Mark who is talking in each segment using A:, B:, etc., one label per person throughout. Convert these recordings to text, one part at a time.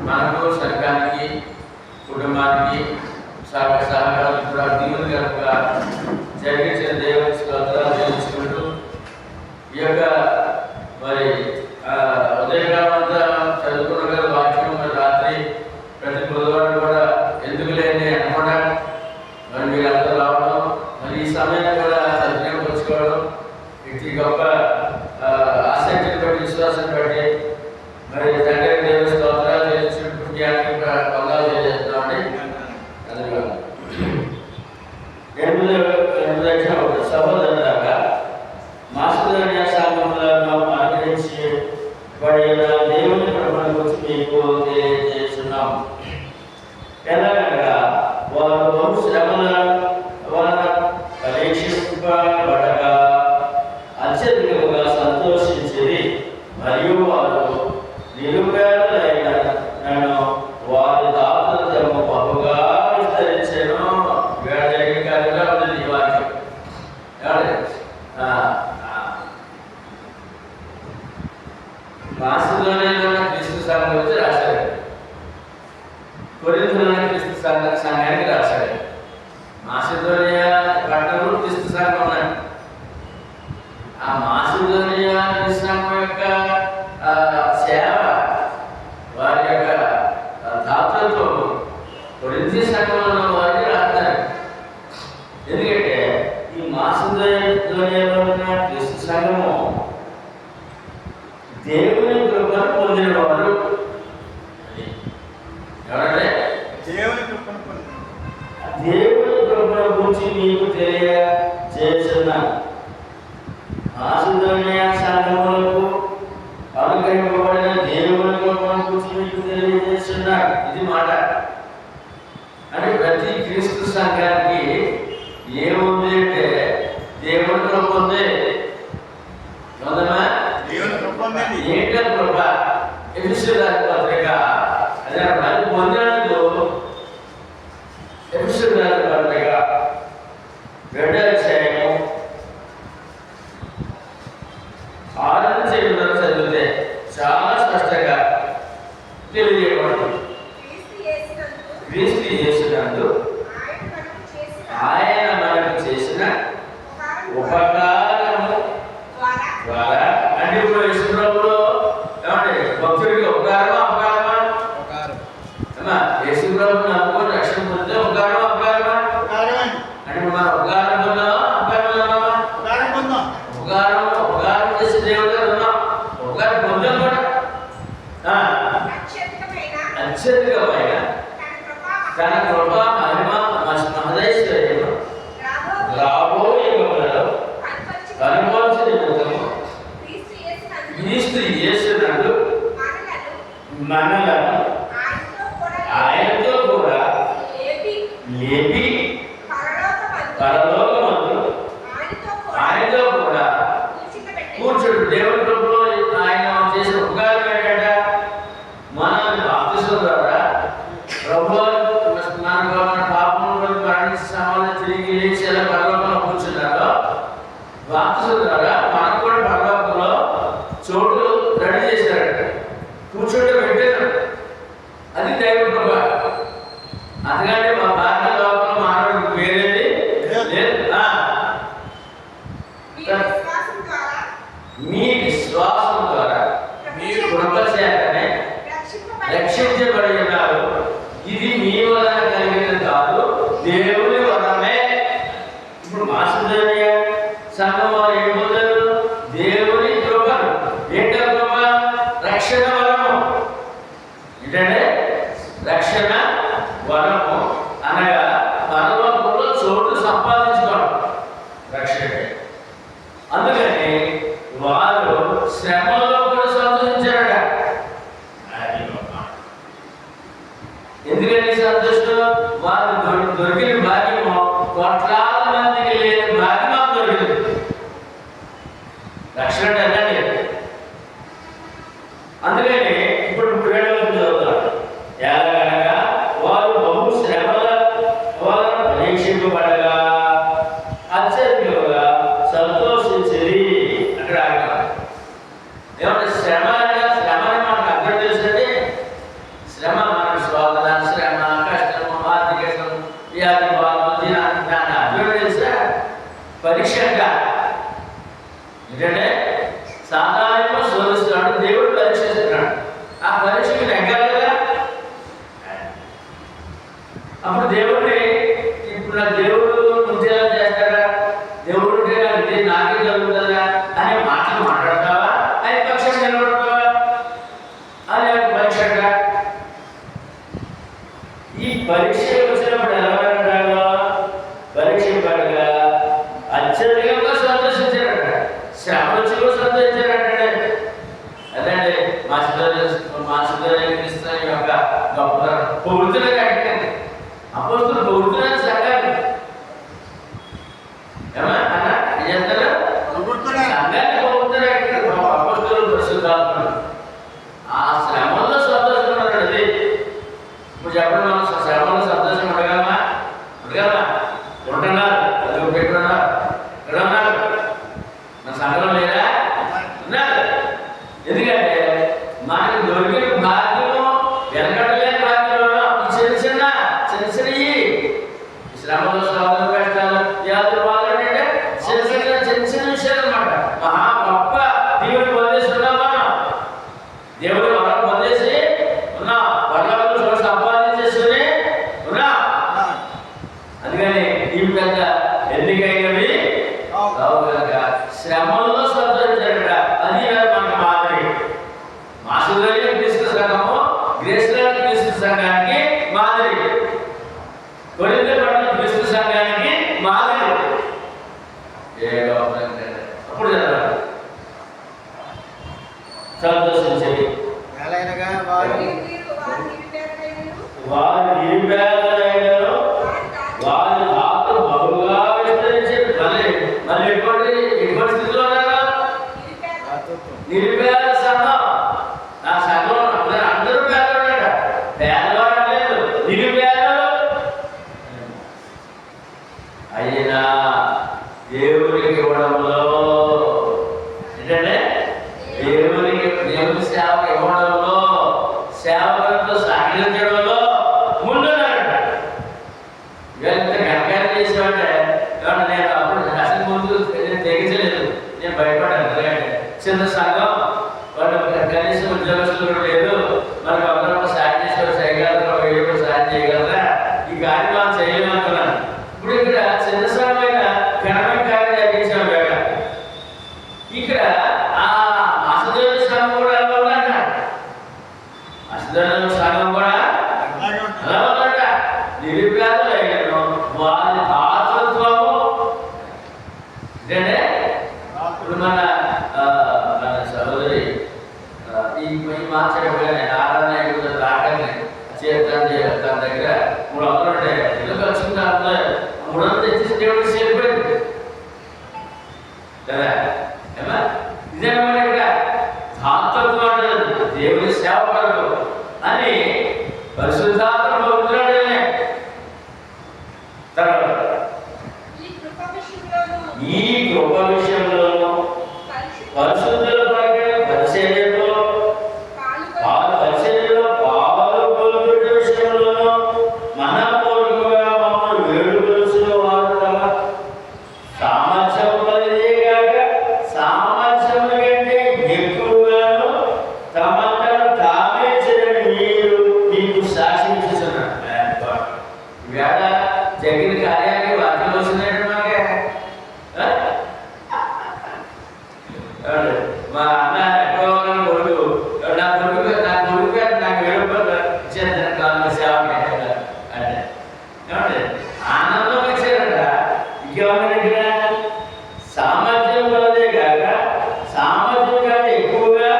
A: మనకు సంఘానికి కుటుంబానికి సహకారం కూడా దీవులు కనుక జరిగించిన దేవుని స్తోత్రాలు చెల్లించుకుంటూ ఈ యొక్క మరి ఉదయకాలం అంతా చదువుకున్న కదా వాక్యం మరి రాత్రి ప్రతి బుధవారం కూడా ఎందుకు లేని అనకుండా మరి మీరంతా రావడం మరి ఈ సమయాన్ని కూడా సద్వినియోగపరుచుకోవడం ఇటు గొప్ప ఆసక్తిని బట్టి విశ్వాసాన్ని బట్టి మరి తండ్రి దేవుని స్తోత్రాలు చెల్లించుకుంటూ పుణ్యానికి పొందాలు చేస్తున్నామండి. సహోదరులారా, మాసిదోనియా సంఘములను అనుగ్రహించి దేవుని కృపను గురించి మీకు తెలియజేస్తున్నాం. ఎలాగనగా వారు బహు శ్రమల వలన పరీక్షింపబడగా అత్యధికముగా సంతోషించేది మరియు వారు నిరుపేదలైన నన్ను వారి దాతలు తమ బహుగా విస్తరించాను. వేడగా ఉన్నది ఈ వాక్యం. మాసిదోనియాలో క్రీస్తు సంఘం గురించి రాశారు, కొరింథీయులో క్రీస్తు సంఘానికి రాశారు. మాసిదోనియా పట్టణంలో క్రీస్తు సంఘం ఉన్నాయి. ఆ మాసిదోనియా క్రీస్తు సంఘం యొక్క సేవ, వారి యొక్క దాతలతో కొరింథీ సంఘంలో వారిని రాస్తారు. ఎందుకంటే ఈ మాసిదోనియాలో ఉన్న క్రీస్తు సంఘము దేవుని కృపను పొందినవారు. ఎవరంటే దేవుని కృపను గురించి మీకు తెలియజేస్తున్నాను. మాసిదోనియా సంఘములకు అనుగ్రహింపబడిన దేవుని కృపను గురించి మీకు తెలియజేస్తున్నాను. ఇది మాట. అంటే ప్రతి క్రీస్తు సంఘానికి ఏముంది అంటే దేవుని కృప ఉంది. ఏంటో కృప ఎఫెసీయుల పత్రిక అదే పొందినందుకు ఎఫెసీయుల పత్రిక 2వ అధ్యాయము 6 నుంచి 7 వరకు చదివితే చాలా స్పష్టంగా తెలియజేయబడుతుంది. క్రీస్తు యేసునందు ఆయన మనకు చేసిన ఉపకారము ద్వారా, అంటే ఇప్పుడు యేసుప్రభులో ఏమంటే భక్తుడికి ఉపకారమా అపకారమా? అమ్మా, యేసుప్రభుని నమ్ముకొని రక్షణ పొందితే ఉపకారమా అపకారమా? అంటే మనం ఉపకారం పొందామా అపకారం పొందామా? ఉపకారం చేసే దేవుడు ఉన్నాం, ఉపకారం పొందాం కూడా. అత్యధికమైన తన కృప మహిమ మహదైశ్వర్యము రాబోయే యుగములలో కనుపరచు నిమిత్తము క్రీస్తు యేసునందు మనలను ఆయనతో కూడా లేపి పరలోకమందు ఆయనతో కూడా కూర్చుంటు. దేవుని కృపలో ఆయన చేసిన ఉపకారం ఏంటంటే మనల్ని బాప్తిసం ద్వారా మన పాపం మరణించి సమాధానం తిరిగి లేచి ఎలా పరలోకంలో కూర్చున్నారో, బాప్తిసం ద్వారా మనకు కూడా పరలోకంలో చోటు రెడీ చేశారట, కూర్చోటం పెట్టారు. అది దైవ కృప. అందుకంటే మా భారత లోకంలో మానవుడికి వేరేది లేదు. మీ విశ్వాసం ద్వారా మీరు కృప చేతనే రక్షించబడి ఉన్నారు. ఇది మీ వలన కలిగిన కాదు, దేవుని వలనే. ఇప్పుడు మాసిదోనియా సంఘం వారు ఏం పొందారు? దేవుని కృపను. ఏంటో కృప? రక్షణ వరము. ఏంటంటే రక్షణ వరము అనగా పరలోకంలో చోటు సంపాదించుకోవడం రక్షణ. అందుకని వారు శ్రమలో కూడా సంతోషించారట. ఎందుకంటే సంతోషం వారు దొరికిన భాగ్యము కోట్లాది మందికి లేని భాగ్యం దొరికింది. రక్షణ అంటే అందుకని ఇప్పుడు 7వ చదువుతారు. ఎలాగనగా వారు బహు శ్రమల వలన పరీక్షింపబడగా అత్యధికముగా సంతోషించేది. అక్కడ ఏమంటే శ్రమ అంటే శ్రమని మనకు అర్థం తెలుసండి. శ్రమ పరీక్ష వచ్చినప్పుడు ఎలా ఉంటాడో పరీక్ష పడగా అత్యధికంగా సంతోషించారట, శ్రమ వచ్చి కూడా సంతోషించారంటే. అదండి మా సిద్ధ యొక్క గొప్ప పొగుడుతున్న కట్టండి. అపోస్తులు పొగుడుతున్నారు సంఘాన్ని. ఏమా అన్న ఏం చేస్తారు? సంఘాన్ని పొగుడుతున్నారు అపోస్తులు పరిశుద్ధాత్ములు. ఆ శ్రమంలో సంతోషపడ్డాడు. అది ఇప్పుడు చెప్పండి, మనం శ్రమంలో సంతోషం ఉండగలమా? ఉంటున్నారు. అది పెట్టుకున్నారు, ఇక్కడ ఉన్నారు. మన సంఘంలో లేదా? ఉన్నారు. ఎందుకంటే మనకి దొరికిన భాగ్యము వెనకట్టలేని భాగ్యంలో చిన్న చిన్న శ్రమలు శ్రమలు పెట్టాలి వ్యాధులు బాగాలంటే చిన్న చిన్న విషయాలు అనమాట. మహా గొప్ప దేవుడు పొందేసి ఉన్నాం. మనం దేవుడు వరం పొందేసి ఉన్నాం. వరాలు సంపాదించేసుకుని ఉన్నాం. అందుకని ఈ పెద్ద ఎన్నికైనవి రావు కనుక శ్రమంలో సంతోషించారట. అది మనకు మాదిరి. మాసులైన క్రీస్తు సంఘము గ్రేస్లాంటి క్రీస్తు సంఘానికి మాదిరి, కొరింథీ పట్టణ క్రీస్తు సంఘానికి మాదిరి. అప్పుడు చదవాలి సంతోషించేది. వారు నిరుపేదలైనను వారి ఆత్మ బహుగా విస్తరించేది. మళ్ళీ ఎటువంటి స్థితిలో ఉన్నారా? నిరుపేద సంఘం. నా సంఘంలో అందరూ పేదవాడ, పేదవాడు లేదు, నిరుపేదలు. అయినా దేవునికి ఇవ్వడంలో ఏంటంటే దేవుని సేవ ఇవ్వడంలో, సేవకులతో సహకరించడంలో ముందున్నాడు. ఎంత ఘనకార్యం చేసామంటే నేను అప్పుడు అసలు ముందు తెగించలేదు, నేను భయపడ్డాను. ఎందుకంటే చిన్న సంఘం, వాళ్ళు కనీసం ఉద్యోగస్తులు కూడా లేదు, మనకు అందరూ సాయం చేసేవారు చేయగలరా, వేరే సాయం చేయగలరా, ఈ కార్యం మనం చేయలేమనుకున్నాను. ఇప్పుడు ఇక్కడ చిన్న సంఘమైన ఘనమైన కార్యం జరిగించాం. వేళ ఇక్కడ ఆ అసదేవుని సంఘం కూడా అలా ఉందంట. అసదేవుని సంఘం కూడా అలా ఉందంట. నిరుపేదలు అయినను వారి దాతృత్వము. అంటే ఇప్పుడు మన సహోదరి ఈ మాట్లాడగానే ఆరాధన రాగానే తన దగ్గర 300 ఉంటాయి. ఇల్లు ఖర్చుకుంటే 300 తెచ్చేసి దేవుడికి చేరిపోయింది కదా. ఏమా ఇదేమన్నా ఇక్కడ దాతృత్వం అంటారు, దేవుని సేవ పడదు అని పరిశుద్ధాత్మ పొందుతున్నాడనే. తర్వాత ఈ కృప విషయంలోనూ పరిశుద్ధుల పరిచర్యలో పాలు పొందుట విషయంలోనూ మన పూర్వగా మమ్మల్ని వేడుకొలుసిన వారు కదా. సామర్థ్యం కలిగే కాక సామర్థ్యం కంటే ఎక్కువగాను తమను తామే చేయని మీకు సాక్షి చేస్తున్నారు. వేళ జరిగిన కార్యానికి వాక్యం వస్తున్నాడు. మా అన్న ఎక్కువ కొడుకు నా కొడుకు నాకు ఇచ్చేది కావాలి సేవ అంటే ఏమంటే ఆనందం వచ్చారట. ఇంకేమన్నా సామర్థ్యం కలదే కాక సామర్థ్యం కంటే ఎక్కువగా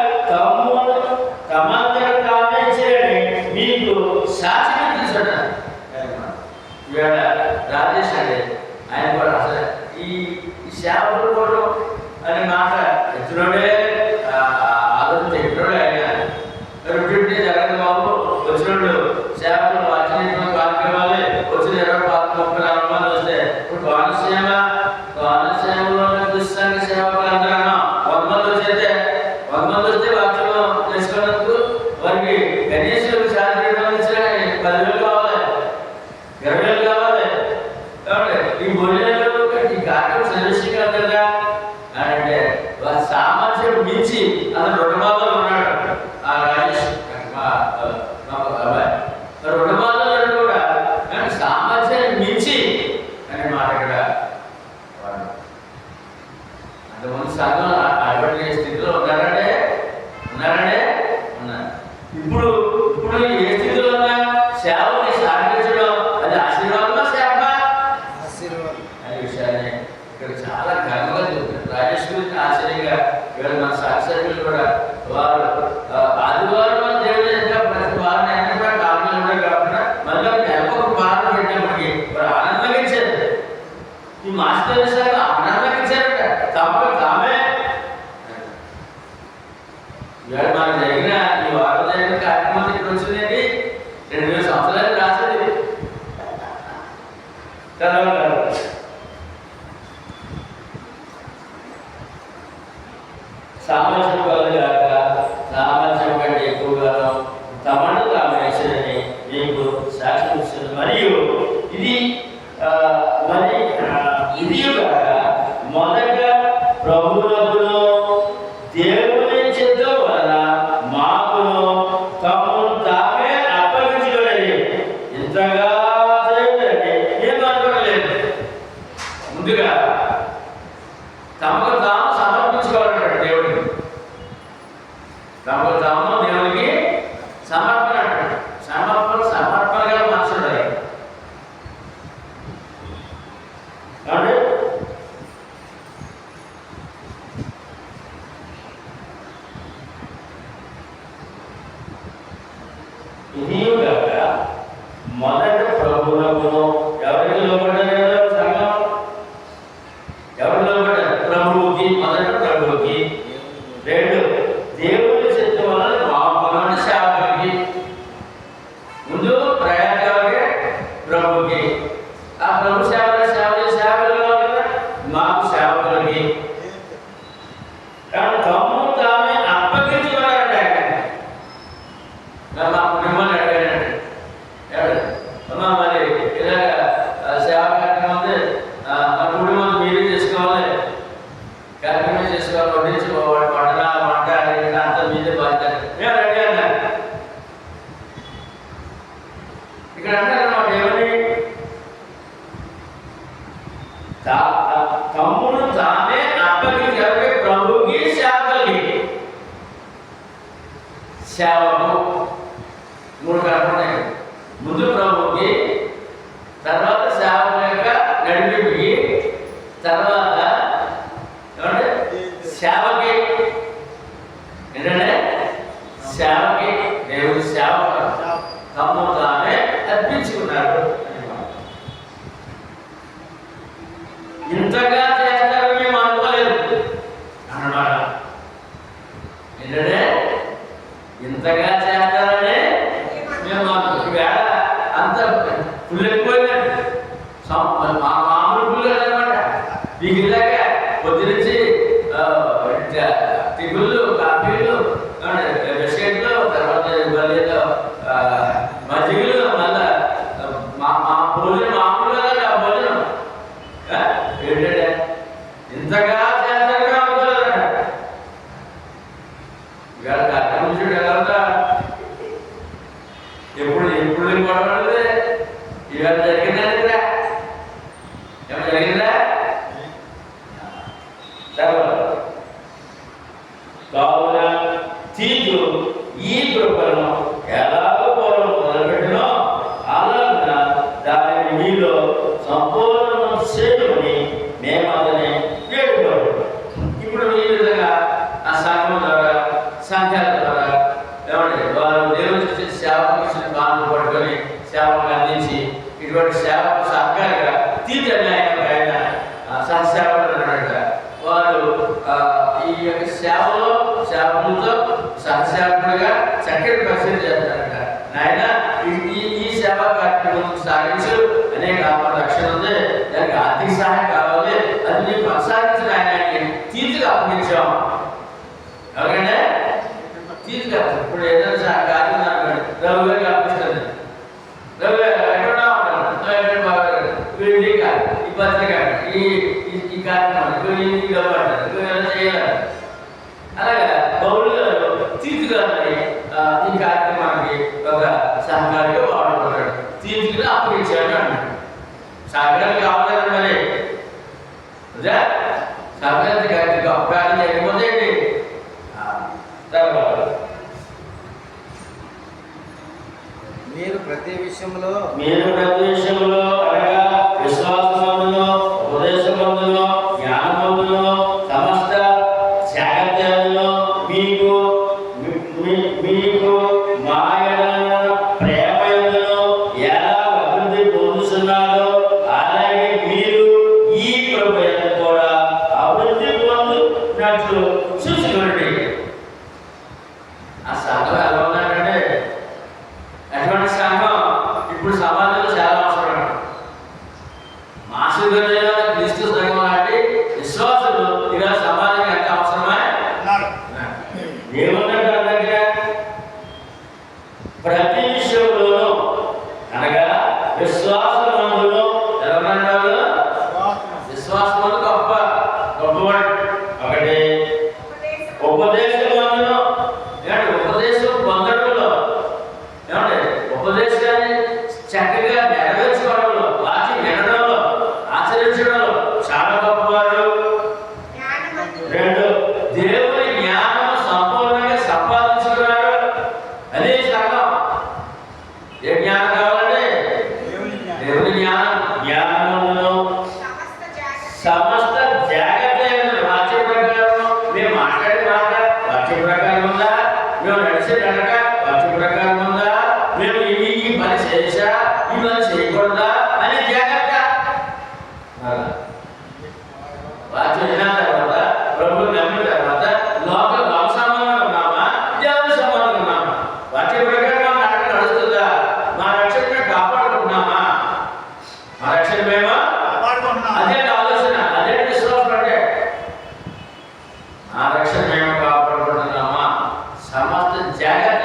A: తమంతా తామే చేయని మీకు సాక్షిగా తీసుకుంటారు. ఇవాళ రాజేష్ అంటే ఆయన కూడా అసలు ఈ సేవకుడు కూడా అనే మాట ఎత్తులోనే ఆలోచన ఎత్తులోనే ఆయన రుడ్డి జగన్ బాబు వచ్చినప్పుడు సేవకులు వచ్చిన కార్యక్రమాలు వచ్చిన 20-30-40 మంది వస్తే ఇప్పుడు కోనసీమలో క్రిస్టియన్ సేవకులు అందరూ 100 మంది వచ్చేస్తే 100 మంది వస్తే వాక్యం తెలుసుకున్నందుకు వారికి కనీసం శారీరకం ఇచ్చిన 10,000 కావాలి, 20,000 కావాలి. కాబట్టి ఈ భోజనాలు ఈ కార్యక్రమం సదృశ్యంగా ఉంటుందా అంటే వారి సామర్థ్యం మించి అతను 2 మాదాలు ఉన్నాడు. ఆ రాజేష్ అబ్బాయి 2 మాదాలు కూడా సామర్థ్యాన్ని మించి అనే మాట ఇక్కడ అంతమంది సంఘం అటువంటి స్థితిలో ఉన్నారంటే ఉన్నారు. ఇప్పుడు ఏ స్థితిలో ఉన్నా సేవని సాగించడం వచ్చిందండి 2000 సంవత్సరాలు రాసేది చదవగలరు. సామర్థ్యం కాక సామర్థ్యం కంటే ఎక్కువగాను తమను తాము వేసేదని మీకు సాక్ష్యం ఇస్తుంది. మరియు ఇది కాక మొదట ప్రభువునకును దేవుని చిత్తం వలన మాకును తమను తామే అప్పగించుకోలేదు. ఇంతగా చేయలేదని ఏం అనుకోలేదు. ముందుగా తమకు తాము సమర్పించుకోవాలంటాడు దేవుడికి. తమకు తాము దేవునికి సమర్పణ అంటాడు. సమర్పణ గల మనుషుడు అంటే ఇది మొదట ప్రభువునకును ఎవరికి లోబడ్డారు? సంఘం ఎవరు లోబడ్డారు? ప్రభువుకి. మొదట ప్రభువుకి. రెండు దేవుని చిత్తం వలన మాకును సేవకులకి. ముందు ప్రయాణాలకే ప్రభువుకి. ఆ ప్రభు సేవలు మాకు సేవకులకి. కానీ తమ్ము తామే అప్పగించుకున్నారంట. మాకు మిమ్మల్ని అడిగానండి అమ్మా, మరి ఇలాగ సేవ కార్యక్రమం ఉంది, మా కుటుంబం మీరే చేసుకోవాలి, కార్యక్రమం చేసుకోవాలి, వడ్డించుకోవాలి, వంట అంతా మీదే బాధ్యత. నేను అడిగాను. ఇక్కడ అంటారన్నమాట ఏమని? తమ్ముడు తానే అప్పగించారు ప్రభుకి సేవకులకి. సేవకు మూడు కనుక్కున్నాయి. ముందు ప్రభుకి, తర్వాత సేవకుల యొక్క నడిపికి, తర్వాత సేవకి. ఏంటంటే సేవకి దేవుడి సేవకు తమ్ము తానే అర్పించుకున్నారు. ఇంతగా చేస్తారని మేము అనుకోలేదు అన్నమాట. ఏంటంటే ఇంతగా చేస్తారని మేము వేళ అంత పుల్లెక్కిపోయిందండి. మామూలు పుల్లు అనమాట. మీకు ఇలాగ పొద్దునుంచి టిఫిన్లు, కాఫీలు, బిస్కెట్లు, తర్వాత మజ్జిగలు, మళ్ళా మా భోజనం మామూలుగా ఆ భోజనం ఏంటంటే ఇంతగా చేస్తారని అనుకోలేదంట. ఇవాళ కార్యక్రమం చూడు ఎలా ఉందా? ఎప్పుడు గొడవలేదు. ఇవాళ జరిగిందా? ఏమో జరిగిందా? కావున తీర్పు ఈ కృపను ఎలాగో పూర్వం మొదలుపెట్టినో అలాగున దానిని మీలో సంపూర్ణం చేయమని మేము అతని వేడుకోరు. ఇప్పుడు ఈ విధంగా ఆ సంఘం ద్వారా, సంఘాల ద్వారా ఏమంటే వారు దేవుని చూసి సేవకు ఇచ్చిన కానుకలు పట్టుకొని సేవకు అందించి ఇటువంటి సేవకు సహకారిగా తీర్చని ఆయన సహసేవలు అన్నట్టు వారు ఈ యొక్క సేవలతో సహసేవకుడిగా చక్కటి పరిచయం చేస్తారట. నాయన ఈ సేవా కార్యక్రమం సాగించు, అనేక ఆత్మ రక్షణ ఉంది, దానికి ఆర్థిక సహాయం కావాలి, అది మేము కొనసాగించిన ఆయనకి తీర్చిగా అప్పగించాం. ఎవరికంటే తీర్చిగా ఇప్పుడు ఏదైనా కార్యం అనుకోండి, రవి గారికి అప్పిస్తుంది. రవి గారు ఎక్కడ ఉంటాను బాగా ఈ పత్రిక ఈ కార్యక్రమం ఎలా చేయాలి. అలాగే పౌరులు గారు తీర్చి గారిని ఈ కార్యక్రమానికి ఒక సహకారిగా వాడుకున్నాడు. తీర్చిగా అప్పగించాడు అన్నాడు. సహకారం కావాలి మరి సహకారం అప్పగారం చేయకపోతే ఏంటి? తర్వాత
B: మీరు ప్రతి విషయంలో
A: అనగా విశ్వాసమందును, ఉపదేశమందును, జ్ఞానమందును, సమస్త జాగ్రత్తలను మీకు మాయలను ప్రేమను ఎలా అభివృద్ధి పొందుతున్నారో అలాగే మీరు ఈ ప్రభువును కూడా అభివృద్ధి పొందుతున్నట్లు చూసుకోండి. ఆ సంఘం ఎలా ఉన్నాడంటే ప్రతి విషయంలోనూ అనగా విశ్వాసమందును ఎవరన్నారు? విశ్వాసమందు గొప్పవాడు ఒకటి. ఉపదేశమందును ఏమంటే ఉపదేశం పొందడంలో ఏమంటే ఉపదేశాన్ని చక్కగా నెరవేర్చుకోవడంలో, వాటి వినడంలో, ఆచరించడంలో చాలా గొప్పవారు. రెండు, దేవుని జ్ఞానము సంపూర్ణంగా సంపాదించుకున్నారు. అదే సగం. ఏ జ్ఞానం కావాలంటే దేవుని జ్ఞానం. జ్ఞానమును సమస్త జాగ్రత్త వాక్య ప్రకారం మేము మాట్లాడే మాట వాక్య ప్రకారం ఉందా, మేము నడిచే నడక వాక్య ప్రకారం ఉందా, మేము ఈ పని చేసా ఈ పని చేయకూడదా అని జాగ్రత్త. వాక్యం విన్న తర్వాత, ప్రభువు నమ్మిన తర్వాత లోపల సంబంధంగా ఉన్నామా, దేవుని సంబంధంగా ఉన్నామా, వాక్య ప్రకారం నడక నడుస్తుందా, మా రక్షణ కాపాడుకుంటున్నామా, మా రక్షణ మేము అదే ఆలోచన, అదే విశ్వాసం. అంటే ఆ రక్షణ మేము కాపాడుకుంటున్నామా, సమస్త జాగ్రత్త.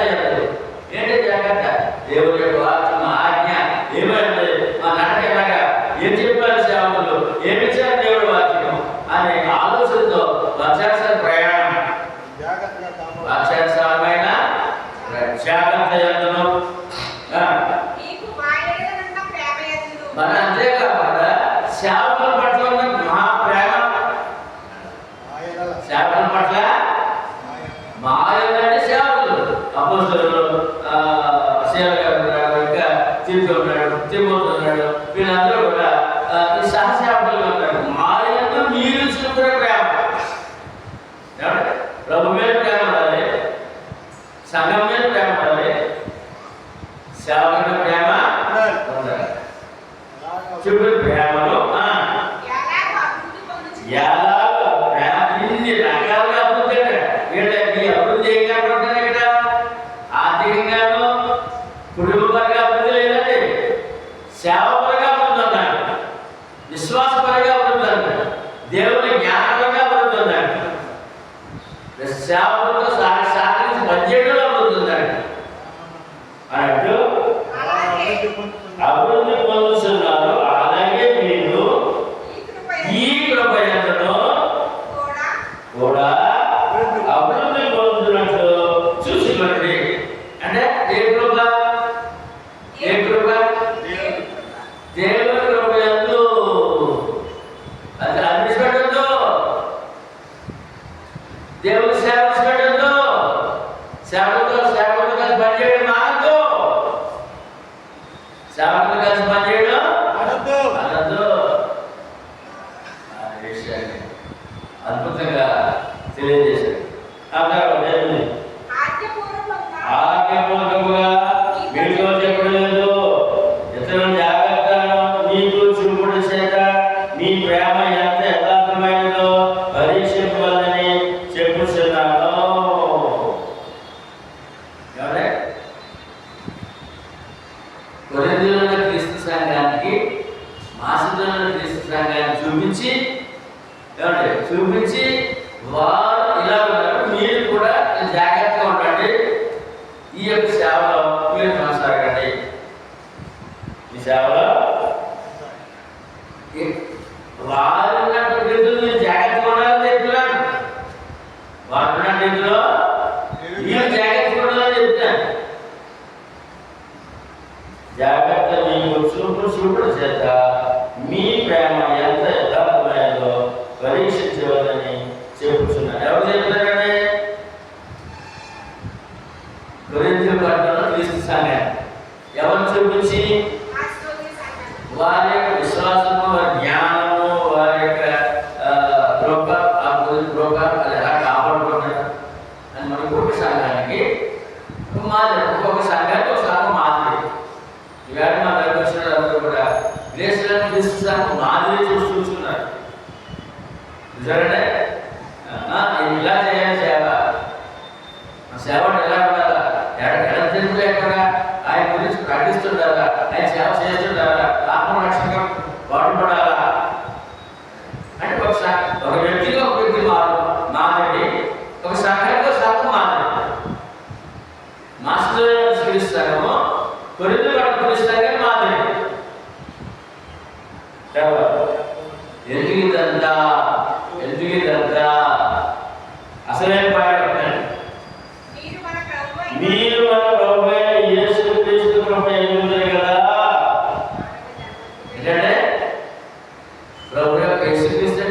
A: ఏంటి జాగ్రత్త? దేవుడి యొక్క వాక్యం ఆజ్ఞ ఏమైంది, మా నడక ఎలాగా, ఏం చెప్పారు సేవకులు, ఏమి ఇచ్చారు దేవుడి వాక్యం అనే ఆలోచనతో వచ్చేసిన ప్రయాణం, వచ్చేసమైన జాగ్రత్త ఎందును. మన అంతేకాకుండా సేవకుల పట్ల ఉన్న మహాప్రేమ, సేవకుల పట్ల మాయంటే సేవకులు అపోస్తలులు, సేవ గారు ఉన్నాడు, ఇంకా తీర్థ ఉన్నాడు, తిమ్మోతి ఉన్నాడు, వీళ్ళందరూ కూడా ఈ సహసేవకులు ఉన్నారు. మాయంతో మీరు చూపుకునే ప్రేమ. ప్రభు మీద ప్రేమ ఉండాలి, సంఘం మీద ప్రేమ ఉండాలి, సేవకుల ప్రేమ ఉండాలి. చూపుడు ప్రేమలో ఇన్ని రకాలుగా అభివృద్ధి. వీళ్ళకి అభివృద్ధి ఏం కాకుండా ఇక్కడ ఆర్థికంగాను కుటుంబపరంగా అభివృద్ధి లేదండి. సేవపరంగా అభివృద్ధి ఉందండి, విశ్వాసపరంగా అభివృద్ధి ఉందండి, దేవుని జ్ఞానపరంగా అభివృద్ధి ఉందండి, సేవకులతో సాగించి పనిచేయడంలో అభివృద్ధి ఉందండి అన్నట్టు అభివృద్ధి పొందుతున్నారు. అలాగే మీరు ఈ కృపయందును కూడా అభివృద్ధి పొందుతున్నట్లు చూసుకోండి. అంటే ఏ కృప? ఏ కృప? దేవుని కృపయందు. అది అనిపించబడద్దు, దేవుని సేవ పెట్టద్దు, సేవకులతో కలిసి పనిచేయడం మానద్దు, సేవకులు కలిసి పనిచేయడం అనద్దు. ఆ విషయాన్ని అద్భుతంగా తెలియజేశాడు. ఆజ్ఞాపూర్వకంగా మీతో చెప్పలేదు, ఇతరుల జాగ్రత్తను మీకు చూపుడు చేత మీ ప్రేమ ఎంత యథార్థమైనదో పరీక్షించవలని చెప్పుచున్నాను. కొరింథీయుల క్రీస్తు సంఘానికి, మాసిదోనియ క్రీస్తు సంఘాన్ని చూపించి వారు ఇలా ఉన్నారు, మీరు కూడా జాగ్రత్తగా ఉండండి, ఈ యొక్క సేవలో మీరు కొనసాగండి. ఈ సేవలో వారు ఉన్నట్టు మీరు జాగ్రత్తగా ఉండాలని చెప్తున్నాను. వారు ఉన్నట్టు మీరు జాగ్రత్తగా ఉండాలని చెప్తాను. జాగ్రత్త మీకు చూపుడు చేత మీ ప్రేమ ఎంత యథార్థమైనదో పరీక్షించవలని చెప్పుచున్నాను. ఎవరు చెప్తారంటే కొరింథీ పట్టణంలో క్రీస్తు సంఘం. ఎవరు చూపించి? వారి యొక్క విశ్వాసము, వారి జ్ఞానము, వారి యొక్క అది ఎలా కాపాడుకుంటారు అని మనకు ఒక సంఘానికి మాదిరి, ఒక్కొక్క సంఘానికి ఒక సంఘం మాదిరి. ఈవేళ మా దగ్గర వచ్చిన అందరూ కూడా గ్రేస్లను క్రీస్తు మాదిరి చూస్తున్నారు. నిజంటే ఇలా చేయాలి సేవ ఎలా ఉండాలా, ఎక్కడ లేకుండా ఆయన గురించి ప్రకటిస్తుండాలా, ఆయన సేవ చేస్తుండాలా, ఆత్మరక్షణగా పాటుపడాలా అంటే ఒక వ్యక్తిగా ఒక వ్యక్తి మాదిరి, ఒక సంఘంగా సంఘం మాదిరి. మాస్టర్ క్రీస్తు సంఘము కొరింథీ పట్టణం పిలుస్తారు కానీ మాదిరి. ఎందుకు ఇదంతా అసలే పాడుతున్నాడు. మీరు మన ప్రభువైన యేసుక్రీస్తు కృప ఎరుగుతారు కదా. ఏంటంటే ప్రభు యేసుక్రీస్తు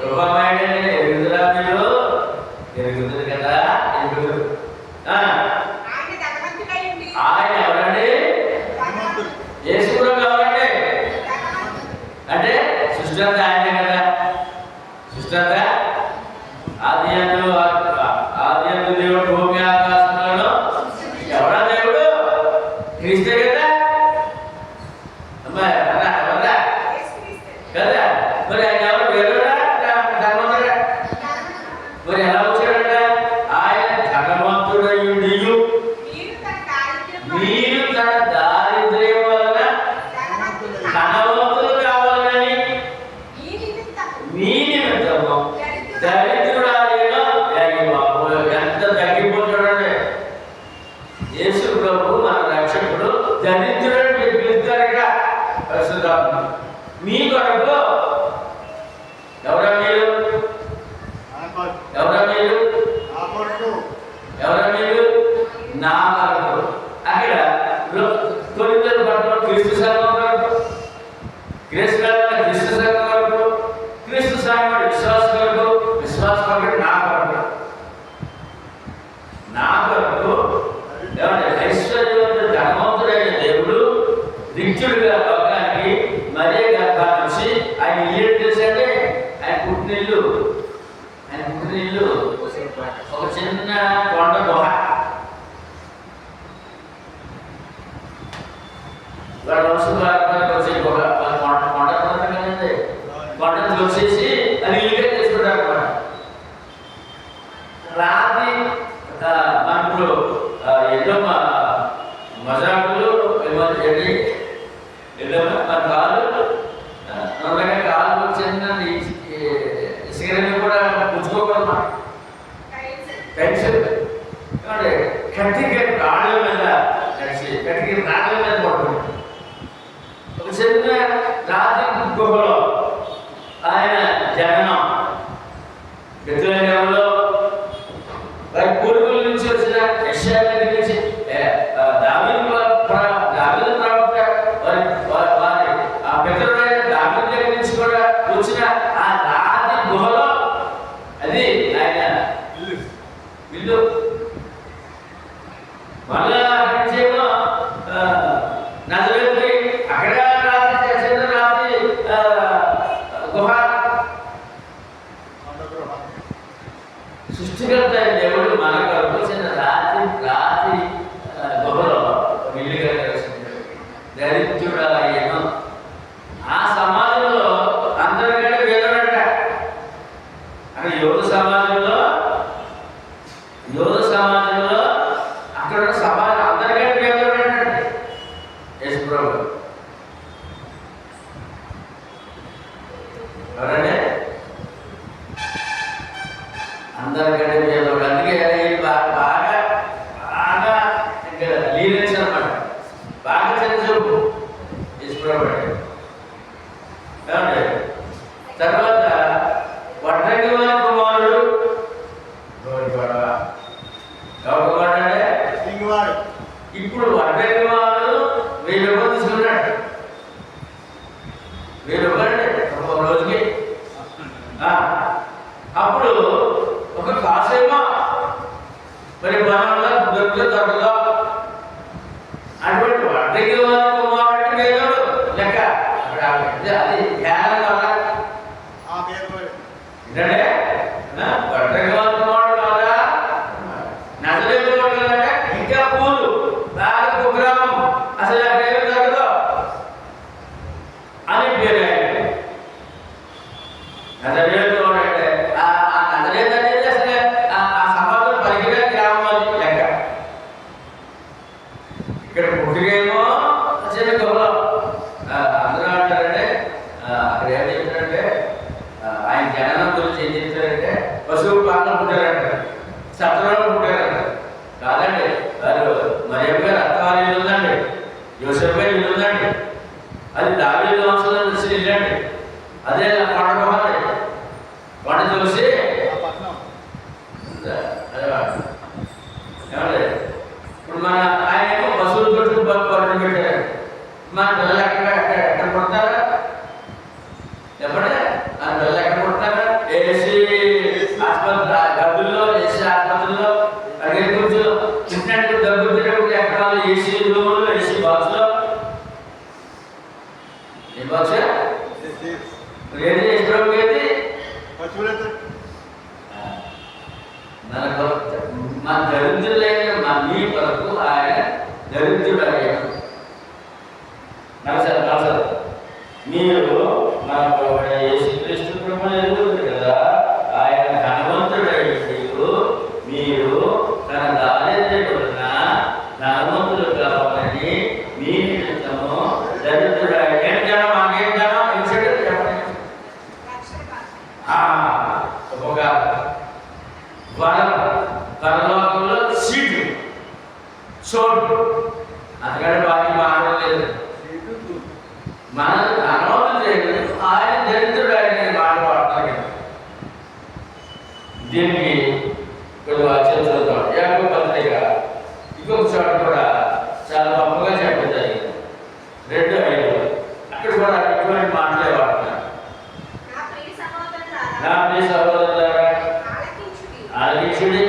A: కృపమయుడని ఎరుగుదరా మీరు? ఎరుగుతుంది కదా. ఎరుగుదు. ఆయన ఎవరండి? యేసు ప్రభు ఎవరండి? అంటే సృష్టి అంతా ఆయనే కదా. సృష్టి అంతా ఆది యందు దేవుడు భూమి ఆకాశంలో ఎవరా దేవుడు? క్రీస్తే కదా. కదా. మరి ఆయన ఎవరు? వేరుడా ధనవంతుడా? మరి ఎలా వచ్చాడంట? ఆయన ధనవంతుడయుండియు మీరు తన దారిద్ర్యం వలన ధనవంతులు కావాలని మీ నిమిత్తము దరిద్రుడాయన. ఎంత తగ్గిపోతాడండి యేసు ప్రభు మన రక్షకుడు. దరిద్రుడు పిలుస్తారు ఇక్కడ పరిశుద్ధాత్మ. మీ కొరకు ఎవరా మీరు? ఎవరా మీరు? ఎవరా మీరు? నా కొరకు. అక్కడ కొరింథీ పట్టణం క్రీస్తు సంఘం కొరకు, క్రీస్తు సంఘం కొరకు, క్రీస్తు సంఘం విశ్వాస కొరకు, విశ్వాస కొరకు, నా కొరకు. నా కొరకు ఏమంటే ఐశ్వర్యవంతుడు ధనవంతుడైన దేవుడు రిక్తుడుగా లోకానికి మరే గర్భాన్ని నుంచి ఆయన ఇల్లు చేశాడే. ఆయన పుట్టినిల్లు ఒక చిన్న కొండ గుహ. వాళ్ళ వంశం వచ్చే గుహ కొండ కదండి. కొండను వచ్చేసి అది ఇల్లుగా చేసుకుంటారు అన్నమాట. రాత్రి మనకు ఎన్నో మజాకులు ఎన్నో మన కాలు చిన్న ఇసుకని కూడా పుచ్చుకోకూడదు. టెన్షన్ కట్టికి రాళ్ళ మీద కట్టికి రాళ్ళ మీద పడుతుంది. ఒక చిన్న రాత్రి గుహలో ఆయన జననం బెత్లెహేములో పూర్వీకుల నుంచి వచ్చిన యెషయా దగ్గర నుంచి దావీదు ప్రవక్త వారి ఆ పితరుడైన దావీదు దగ్గర నుంచి కూడా వచ్చిన ఆ రాతి గుహలో అది ఆయన ఇల్లు. మళ్ళా అక్కడి నుంచేమో నజరేతుకి అక్కడ రాతి గుహ. సృష్టికర్త దేవుడు మన కొరకు చిన్న రాతి గుహలో ఇల్లుగా దరిద్రుడు అయ్యాను. ఆ సమాజంలో అందరికంటే పేదోడంట. అక్కడ యోధ సమాజంలో అక్కడ సమాజం అందరికంటే పేదోడంటే యేసు ప్రభు. ఎవరంటే అందరికంటే పేదోడు. అందుకే బాగా లీనెన్స్ అనమాట. బాగా చిన్న చూపు యేసు ప్రభు. ఏమంటే తర్వాత వడ్రంగి వారి కుమారుడు ఎవరు కుమారుడు అంటే ఇప్పుడు వడ్రంగి వాడు 1000 రూపాయలు తీసుకున్నాడు. 1000 రూపాయలు ఒక రోజుకి. అప్పుడు ఒక కాసేమో మరి బలంగా దొరుకుతుందో అటువంటి వడ్రంగి వారి కుమారుడు పేదోడు లెక్క. అది ధ్యానం వల్ల ఏంటంటే వడ్రంగి వారి కుమారుడు కాదా. నజరేతు అంటే ఇంకా పూలు బాగా కుగ్రామం. అసలు అక్కడ ఏమి జరగదు అని పేరు. నజరేతు అంటే ఆ నజరేతు అనేది అసలు ఆ సమాజం పరిగిన గ్రామం లెక్క. ఇక్కడ పుట్టినేమో చిన్న గుహలో. అందరూ అంటారంటే అక్కడ ఏం చెప్తారంటే ఆయన జననం గురించి ఏం చెప్తారంటే పశువు పాలన పుట్టారంట, సత్రంలో పుట్టారంట. కాదండి, వారు మరియమ్మ గారు అత్తవారి ఉందండి. యోసేపు ఇల్లు ఉందండి, అది దావీదు వంశంలో వచ్చిన ఇల్లు అండి. అదే కొండ కొండ చూసి ఏమండి ఇప్పుడు మన ఆయన పశువులు చుట్టూ పట్టుని పెట్టారు. మన పిల్లలు ఎక్కడ పుడతారా? చెప్పండి, మన పిల్లలు ఎక్కడ పుడతారా? ఏసీ ఆసుపత్రి గబ్బుల్లో, ఏసీ ఆసుపత్రిలో, అడిగే కూర్చో పుట్టినట్టు దగ్గుతున్నప్పుడు ఎక్కడ ఏసీ రూములు, ఏసీ బాక్స్లో. ఏ బాక్స్ ఏది ఎప్పుడు ఏది మన దరిద్రులైన మీ కొరకు ఆయన దరిద్రుడు అయ్యాడు. నమస్కారం. మీరు మన యేసుక్రీస్తు ప్రభువుని ఎరుగుతారు కదా, ఆయన ధనవంతుడయ్యాడు. మీరు తన దారిద్ర్యం వలన ధనవంతులు కావాలని మీ నిమిత్తము దరిద్రుడు. ఏం జనం మాకేం జనం ఒక వరం, పరలోకంలో సీటు చోటు, అందుకని వాటిని మాట్లాడలేదు. మన ధనవంతులు చేయలేదు, ఆయన దరిద్రుడు ఆయన మాట్లాడతాడు. దీనికి కొన్ని వాక్యాలు చూద్దాం. యాకోబు పత్రిక ఇంకొక చోట కూడా చాలా గొప్పగా చెప్పారు. 2:5 అక్కడ కూడా ఇటువంటి మాటలే వాడుతున్నారు. నా ప్రియ సహోదరులారా, ఆలకించుడి.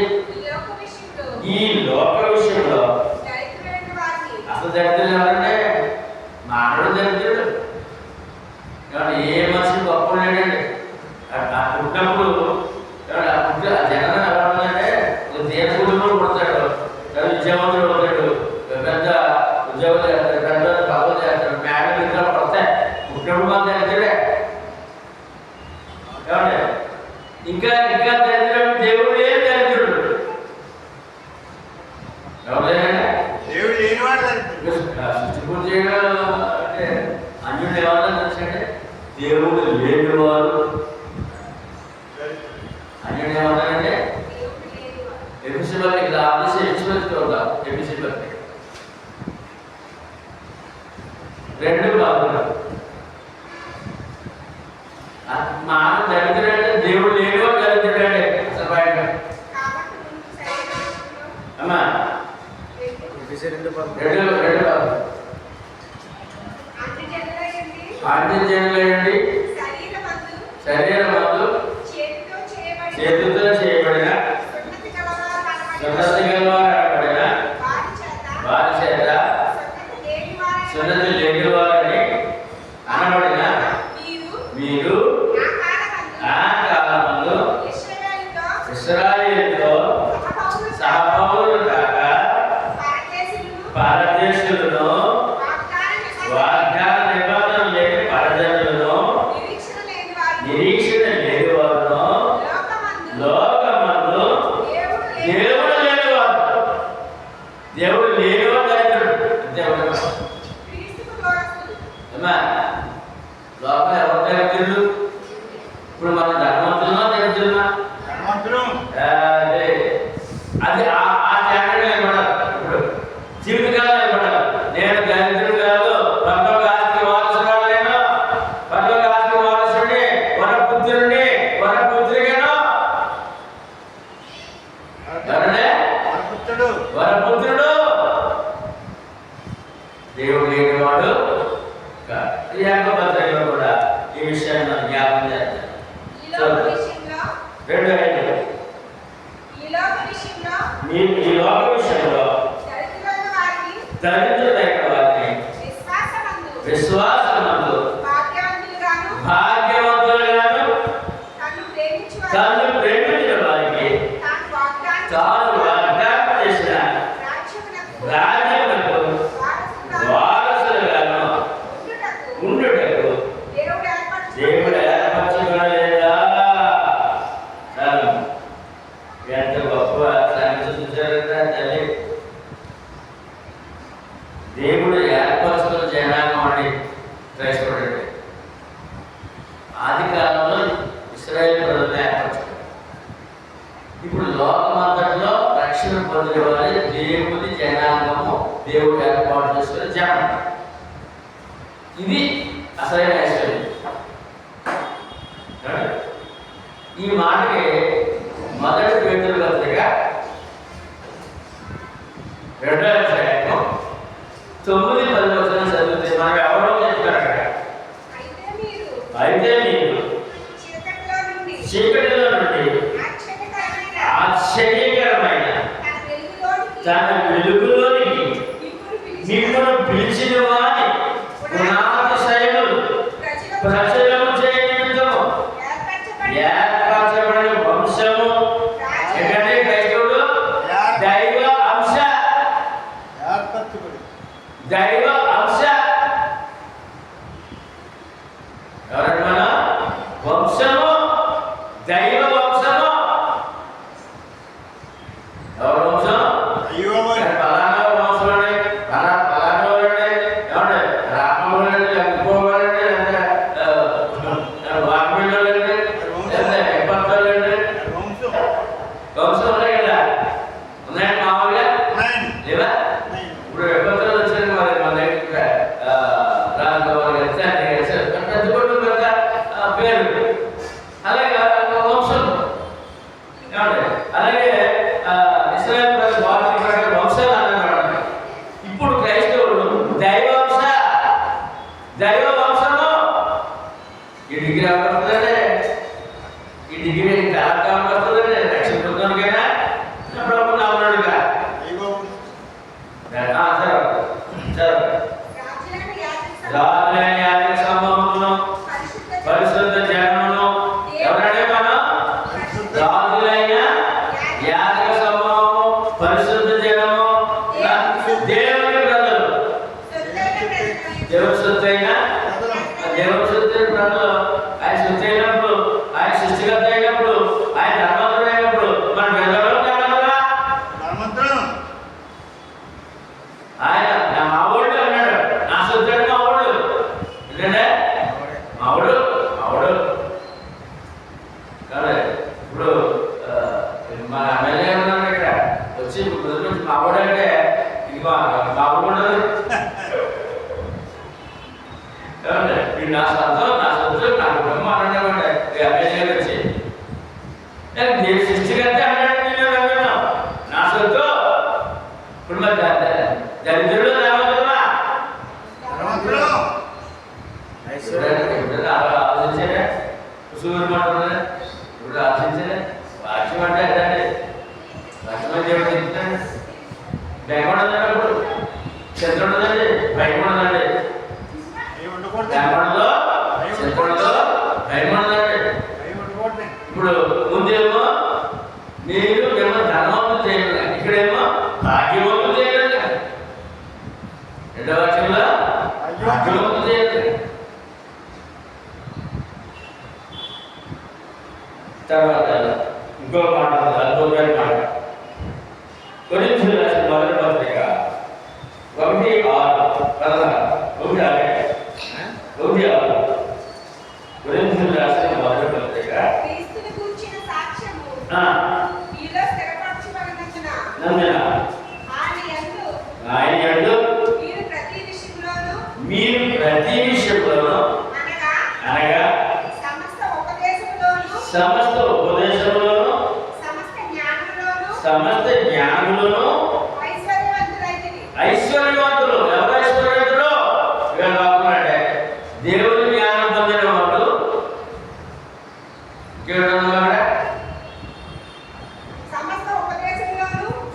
A: ఈ లోక విషయంలో అసలు దరిద్రులు ఎవరంటే మానవుడు దరిద్రుడు. ఏ మనిషి గొప్ప లేడండి. పుట్టినప్పుడు జగన్ ఎవరంటే దేవుడు పుడతాడు, విద్యావంతుడు పుడతాడు, పెద్ద ఉద్యోగులు చేస్తాడు, పెద్ద పదవులు చేస్తాడు, మేడలు ఇంకా పడతాయి. పుట్టినప్పుడు మన దరిద్రుడే. ఇంకా ఇంకా దరిద్రుడు దేవుడు ఏం దరిద్రుడు
C: దేవుడు లేనివాడు
A: సృష్టిపూర్తి చేయడం అంటే అన్యుడు ఏమన్నా తెలుసంటే దేవుడు లేనివాడు. అన్యుడు ఏమన్నారంటే ఎపిసిబల్ ఇక్కడ ఆఫీస్ ఎపిసిబల్ ఎపిసిబల్ 2 బాగున్నారు. మానవ దరిద్రుడు అంటే దేవుడు లేనివాడు దరిద్రుడు అంటే అసలు బయట అమ్మా 2 ఆంటీజనులయండి శరీరమందు చేతితో చేయబడిన సున్నతి గలవారు అనబడిన వారి చేత సున్నతి లేని వారిని అనబడిన మీరు ఆ కాలమందు ఇశ్రాయేలుతో సహపౌరులు కాక పరదేశులను, వాగ్దాన నిబంధన లేని పరజనులను, నిరీక్షణ లేని వారును, లోకమందు దేవుడు లేనివారు. దేవుడు లేనివాడు దరిద్రుడు. దేవుడు లోకం ఎవరు దరిద్రుడు? ఇప్పుడు మన ధనవంతులున్నా దరిద్రులున్నా అది ఆ త్యాగం నిలబడాలి. ఇప్పుడు జీవితకాలం నిలబడాలి. నేను దరిద్రుడు కాదు, పరలోక ఆస్తికి వారసురాలు నేను, పరలోక ఆస్తికి వారసుడిని, వరపుత్రుడిని, వరపుత్రికను. వరపుత్రుడు దేవుడు లేనివాడు. యాకోబు పత్రికలో కూడా ఈ విషయాన్ని మనం జ్ఞాపకం చేస్తాం. 2:5 ఈ లోక విషయంలో దరిద్రులైన వారిని విశ్వాసమందు భాగ్యవంతులుగాను తాను ప్రేమించిన వారికి తాను వాగ్దానం చేసిన రాజ్యములకు వారసులుగాను ఉండుటకు దేవుడు ఏర్పరచుకోలేదా? ఎంత గొప్ప సంగతించారంటే తల్లి, దేవుడు ఏర్పరచుకున్న జనాంగం అని క్రైస్తవుడు. ఆది కాలంలో ఇశ్రాయేలు ప్రజలను ఏర్పరచుకున్నారు. ఇప్పుడు లోకమంతటిలో రక్షణ పొందిన వారి దేవుని జనాంగము దేవుడు ఏర్పాటు చేసుకునే జనం. ఇది అసలైన ఐశ్వర్యం. ఈ మాటకి మొదటి పేతురు పత్రిక 2వ అధ్యాయం 9-10 చదివితే మనకు ఎవరో చెప్తారు అక్కడ. అయితే మీరు చీకటిలో నుండి ఆశ్చర్యకరమైన తన వెలుగులోనికి మిమ్మల్ని పిలిచిన వారి గుణాతిశయములు ప్రచురము చేయ నిమిత్తము ఏర్పరచబడిన వంశము. ఎందుకంటే క్రైస్తవుడు దైవ అంశ, దైవ అంశ. ఎవరంటే మన వంశము దైవ వంశము. ఎవరి వంశం? పలానా వంశం అండి, పలానా వాళ్ళండి, ఏమండి రామవాళ్ళండి, ఇంకోవాలండి, వాల్మీళ్ళండి, ఎప్పండి వంశం ఉన్నాయి కదా. ఉన్నాయండి మామూలుగా లేదా? ఇప్పుడు ఎప్పంతో వచ్చారు మరి మన దగ్గర రాజగోపాల్ పెద్ద కొట్టు పెద్ద పేరు. అలాగే వంశం ఏమండి. అలాగే ఇశ్రాయేలు ప్రజలు వారి వంశాలు అన్నమాట. ఇప్పుడు క్రైస్తవుడు దైవాంశ, దైవ వంశము. ఈ డిగ్రీ అవసరండి, ఈ డిగ్రీ కాలం వస్తుందండి. రక్షణ పొందడానికైనా ప్రభు నామనుడుగా రాజులైన యాజక సమూహమును పరిశుద్ధ జనమును. ఎవరంటే మనం రాజులైన యాజక సమూహము, పరిశుద్ధ జనము, దేవుని ప్రజలు. దేవుని సొత్తైన దేవుని సొత్తైన ప్రజలు. ఆయన సొత్తు అయినప్పుడు, ఆయన సృష్టికర్త అయినప్పుడు, ఆయన ధర్మంతుడు అయినప్పుడు మన ప్రజలు ఆయన నా మావుడు అన్నాడు. నా సొత్తు మావుడు. ఎందుకంటే మావుడు మావుడు కానీ ఇప్పుడు మన ఎమ్మెల్యే ఉన్నాడు ఇక్కడ వచ్చి మావుడు అంటే ఇది మావుడు ఉండదు. వీడు నా సొంతం, నా సొత్తు, నా కుటుంబం అన్నాడు. ఎమ్మెల్యే వచ్చి నేను సృష్టికర్త అన్నాడు. నా సొత్తు. ఇప్పుడు మరి దరిద్రుడు ధనవంతుడా? ఎప్పుడైనా ఆలోచించారా? సూర్యుడు మాట్లాడు ఇప్పుడు ఆలోచించారా? వాక్యం అంటే అదండి. వాక్యం అంటే ఏమిటి చెప్తాడు? భయం ఉండదండి. అప్పుడు చింత ఉండదండి, భయం ఉండదండి. భయపడదో చింత ఉండదో భయం ఉండదండి. ఇప్పుడు ముందేమో మీరు మేము ధనవంతులు చేయాలి, ఇక్కడేమో భాగ్యవంతులు చేయాలి. రెండవ వాక్యంలో భాగ్యవంతులు చేయాలి. తర్వాత ఇంకో మాట, అద్భుతమైన మాట. కొరింథీయులకు రాసిన మొదటి పత్రిక 1:6 కొరింథీయులకు రాసిన మొదటి పత్రిక ఆయన యందు మీరు ప్రతి విషయంలోనూ అనగా సమస్త ఉపదేశంలోనూ సమస్త జ్ఞానంలోనూ ఐశ్వర్యవంతులు. ఎవరు ఐశ్వర్యవంతులు? అంటే దేవుని జ్ఞానం పొందిన వాడు.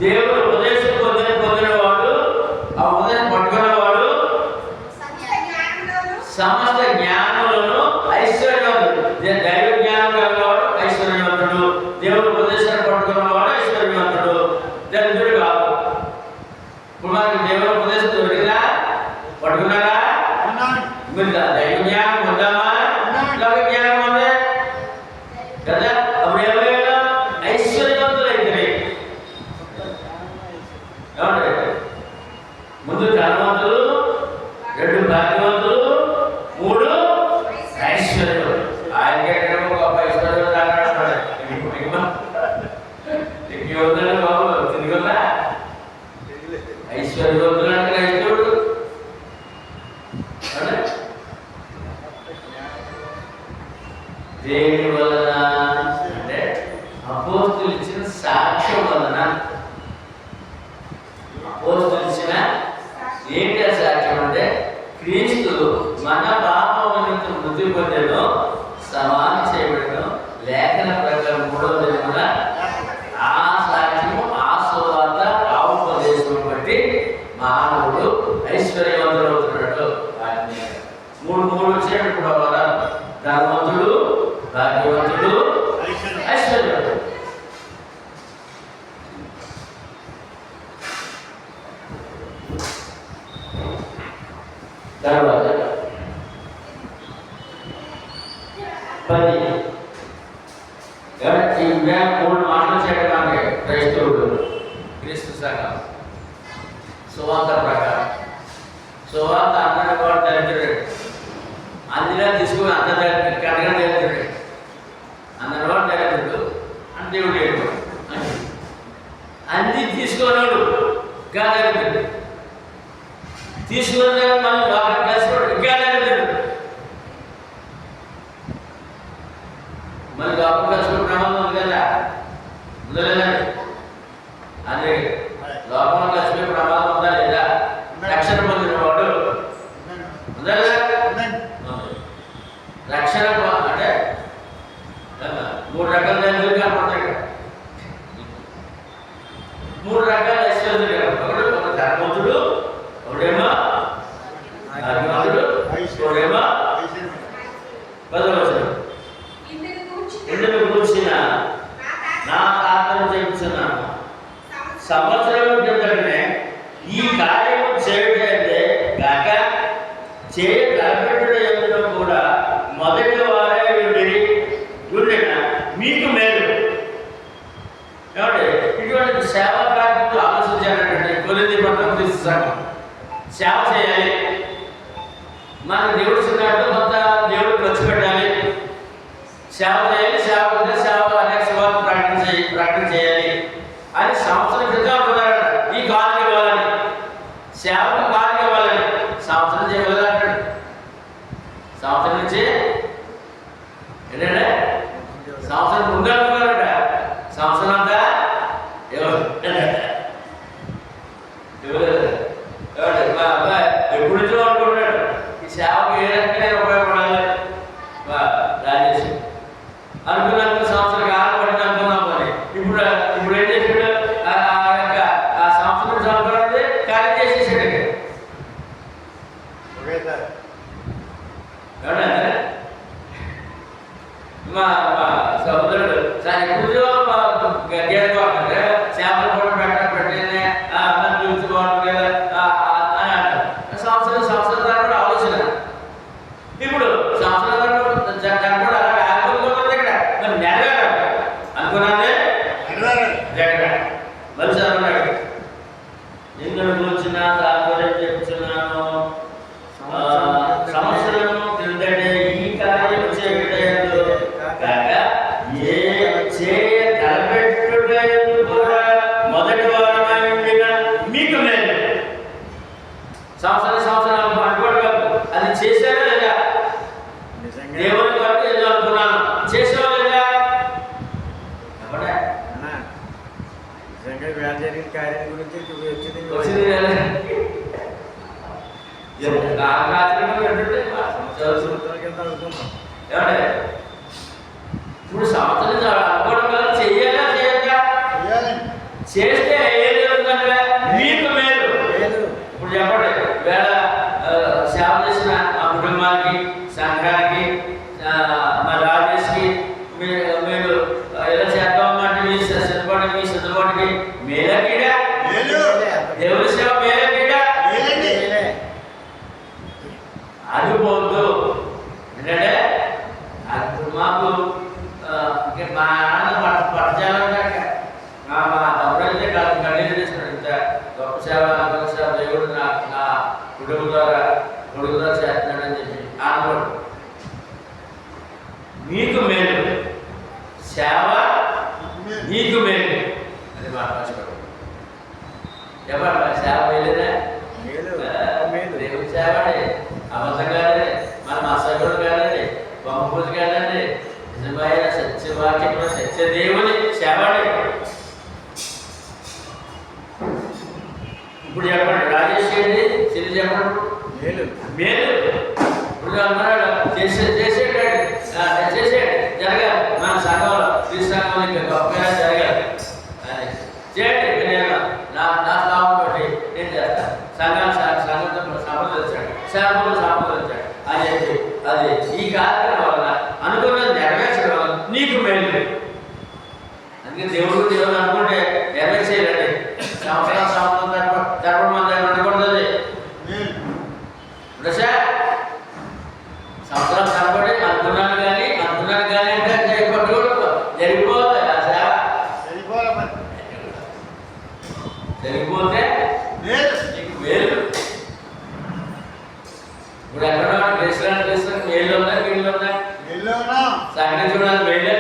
A: దేవుని ఉపదేశం పొందినవాడు, ఆ ఉపదేశం పట్టుకున్నవాడు సమస్త జ్ఞానంలోనూ ఐశ్వర్యవంతుడు. దైవ జ్ఞానం కలిగినవాడు ఐశ్వర్యవంతుడు, దేవుని ఉపదేశాన్ని పట్టుకున్నవాడు ఐశ్వర్యవంతుడు, దరిద్రుడు కాదు. ఇప్పుడు మనకి దేవుని ఉపదేశం దొరికిందా? పట్టుకున్నారా? మీరు దైవ జ్ఞానం పొందామా? లోక జ్ఞానం పొందే కదా. అప్పుడు ఏమైనా ఐశ్వర్యవంతులు అయితే ఏమంటే ముందు ధనవంతులు, 2 భాగ్యవంతులు, 3 ఐశ్వర్యవంతులు. ఆయనకి గొప్ప ఐశ్వర్యం అన్నాడు. ఇంకేముందండి బాబు? తిరిగిలా ఐశ్వర్యవంతులు అంటే ఏమంటే క్రీస్తు మన పాపం నిమిత్తం మృతి పొందెను, సమాధి చేయబడెను, లేఖన ప్రకారం 3వ దినమున ఆ సాక్ష్యము ఆ సువార్త ఆ ఉపదేశం బట్టి మానవుడు ఐశ్వర్యవంతుడు అవుతున్నాడు. మూడు వచ్చేటప్పుడు ఇప్పుడు వరాలు: ధనవంతుడు, భాగ్యవంతుడు, ఐశ్వర్యవంతుడు. తర్వాత 10 ఈ 3 మాటలు చేయడానికి క్రైస్తవుడు క్రీస్తు సంఘం సువార్త ప్రకారం సువార్త అన్నది కూడా దరిద్రుడు, అందులో తీసుకుని అంత కట్టగా దరిద్రుడు, అన్నది కూడా దరిద్రుడు అని దేవుడు లేడు. అన్ని తీసుకున్నాడు దరిద్రుడు, తీసుకున్న మళ్ళీ బాగా కలిసిపోడు ఇంకా దరిద్రుడు, మళ్ళీ బాబు కలిసిపోయి ప్రమాదం ఉంది కదా, ఉందలేదండి? అదే లోపల కలిసిపోయి ప్రమాదం ఉందా లేదా? రక్షణ పొందిన వాడు ఉందా లేదా? రక్షణ అంటే 3 రకాల దరిద్రులు కనపడతాయి. 3 రకాల ఐశ్వర్యులు కనపడతాడు. ఒక ధనవంతుడు, ఒకడేమో అభిమానుడు, ఒకడేమో 10వ వచనం. ఇందుకు కూర్చిన నా ఆత్మను చెప్తున్నాను, సంవత్సరం క్రితమే ఈ కార్యము చేయటే కాక చేయ తలపెట్టడంలో కూడా మొదటి వారే ఉండిన మీకు మేలు. ఏమంటే ఇటువంటి సేవా కార్యక్రమాలు ఆలోచించాలంటే కొలిది పట్టణం తీసుకు సేవ చేయాలి. మన దేవుడి సిద్ధాంతం కొంత దేవుడు ఖర్చు పెట్టాలి, సేవ చేయాలి. సేవ ఉంటే సేవ అనేక సేవలు ప్రకటన చేయాలి అని సంవత్సరం క్రితం అనుకున్నారట. ఈ కాలం ఇవ్వాలని, సేవకు కాలం ఇవ్వాలని సంవత్సరం చేయగలరంటాడు. సంవత్సరం నుంచి ఏంటంటే సంవత్సరం ముందు అనుకున్నారట. సంవత్సరం అంతా మా అబ్బాయి ఎప్పుడు నుంచో అనుకుంటున్నాడు ఈ సేవకు ఏ రకంగా ఉపయోగపడాలి. రాజేష్ అనుకున్నాను సంవత్సరం కాలం పడింది అనుకున్నాం. మరి ఇప్పుడు ఏం చేసాడు? ఆ సంవత్సరం సంవత్సరాన్ని కార్యం చేసేసాడు. మా సహోదరుడు సార్ ఎప్పుడు గడ్డేడుకోవాలంటే చేపలు కూడా పెట్టలే పిలుచుకోవడం లేదా అని అంటారు. సంవత్సరం దాకా కూడా ఆలోచన. ఇప్పుడు సంవత్సరం దాకా కూడా అలాగే ఆగిపోతుంది. ఇక్కడ మరి నెరవేరాడు అనుకున్నానే జగన్ మళ్ళీ చదువున్నాడు. నిన్ను కూర్చున్న తాత్పర్యం చెప్తున్నాను, సంవత్సరం క్రిందటే ఈ కార్యం చేయటంలో కాక ఏ చేయ తలపెట్టుటందు కూడా మొదటి వారమై ఉండిన మీకు మేలు. సంవత్సరాలు అనుకోవడం కాదు, అది చేశారా లేదా? దేవుని వరకు ఏదో అనుకున్నాను, చేసావా లేదా?
B: నిజంగా వేళ జరిగిన కార్యం గురించి వచ్చింది.
A: ఇప్పుడు సంవత్సరం అనుకోవడం కదా, చెయ్యాలా చేయగా? చేస్తే ఏం జరుగుతుందంటే మీకు మేలు. ఇప్పుడు చెప్పండి, వేళ సేవ చేసిన ఆ కుటుంబానికి, సంఘానికి, మా రాజేష్కి మీరు ఎలా చేద్దామంటే మీ సిద్ధపాటికి మేలా కీడా? దేవుని సేవ మేలా కీడా? అది పోద్దు. ఎందుకంటే మాకు మా నాన్న పట్టజాలంటే మా తమ్ముడు అయితే కన్నీళ్ళు తీసుకున్నాడు. ఇంత గొప్ప సేవ దేవుడు నా కొడుకు ద్వారా చేస్తున్నాడని చెప్పి ఆనందపడు. మీకు మేలు, సేవ నీకు మేలు. అది మా కష్టపడు చెప్పండి. సేవ మేలేదా? దేవుడి సేవ అండి, అబద్ధం కాదండి, మన అసగుడు కాదండి, బొమ్మ పూజ కాదండి, నిజమైన సత్యవాక్యం సత్యదేవుని సేవ అండి. ఇప్పుడు చెప్పండి, రాజేష్ ఏంటి? సిరి చెప్పండి. మేలు. ఇప్పుడు అన్నాడు చేసేటాడు జరగాలి. మన సంఘంలో ఈ సంఘంలో ఇంకా గొప్పగా జరగాలి అని చేయండి. నేను నా స్థానం బట్టి నేను చేస్తాను. సంఘంతో సంప్రదించాడు అని చెప్పి అది ఈ కార్యక్రమం వల్ల అనుకున్నది నెరవేర్చడం వల్ల నీకు మేలు. అందుకే దేవుడు అనుకుంటే నెరవేర్చేయాలండి. సంవత్సరం జరపడం మన దగ్గర ఉండకూడదు. ఇప్పుడు సార్ సంవత్సరం తరబడి అనుకున్నాను కానీ అంటే జరిగిపోతుంది ఆ సేవ. జరిగిపోతే నీకు మేలు. ఇప్పుడు ఎక్కడ డ్రెస్సులు మేలు ఉన్నాయి, వీళ్ళు ఉన్నాయి. సంగతి చూడాలి మేలు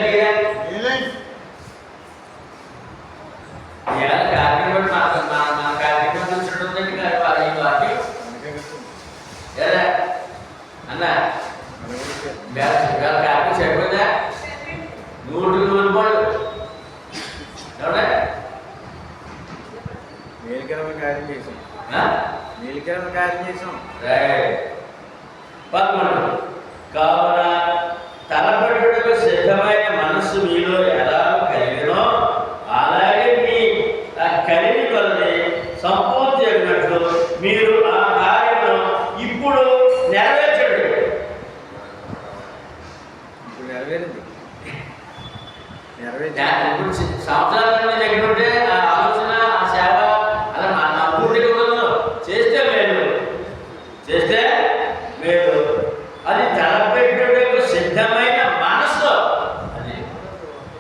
A: కార్యక్రమం మన కార్యక్రమం చూడండి అన్న కార్యక్రమం సరిపోయిందా? 100 రూపాయలు ఎవడా
B: మేలుకరమైన కార్యం చేసాం.
A: 11 కావున తలపడుటకు సిద్ధమైన మనస్సు మీలో ఎలా కలిగినో అలాగే మీ కలిగి కొలది సంపూర్తి అయినట్లు మీరు ఆ కార్యము ఇప్పుడు నెరవేర్చండి. ఇప్పుడు సంవత్సరాల దగ్గర ఉంటే ఆ ఆలోచన ఆ సేవ అలా నా పూర్తిగా ఉండదు. చేస్తే మేలు అది తలపెట్టుటకు సిద్ధమైన మనసు. అది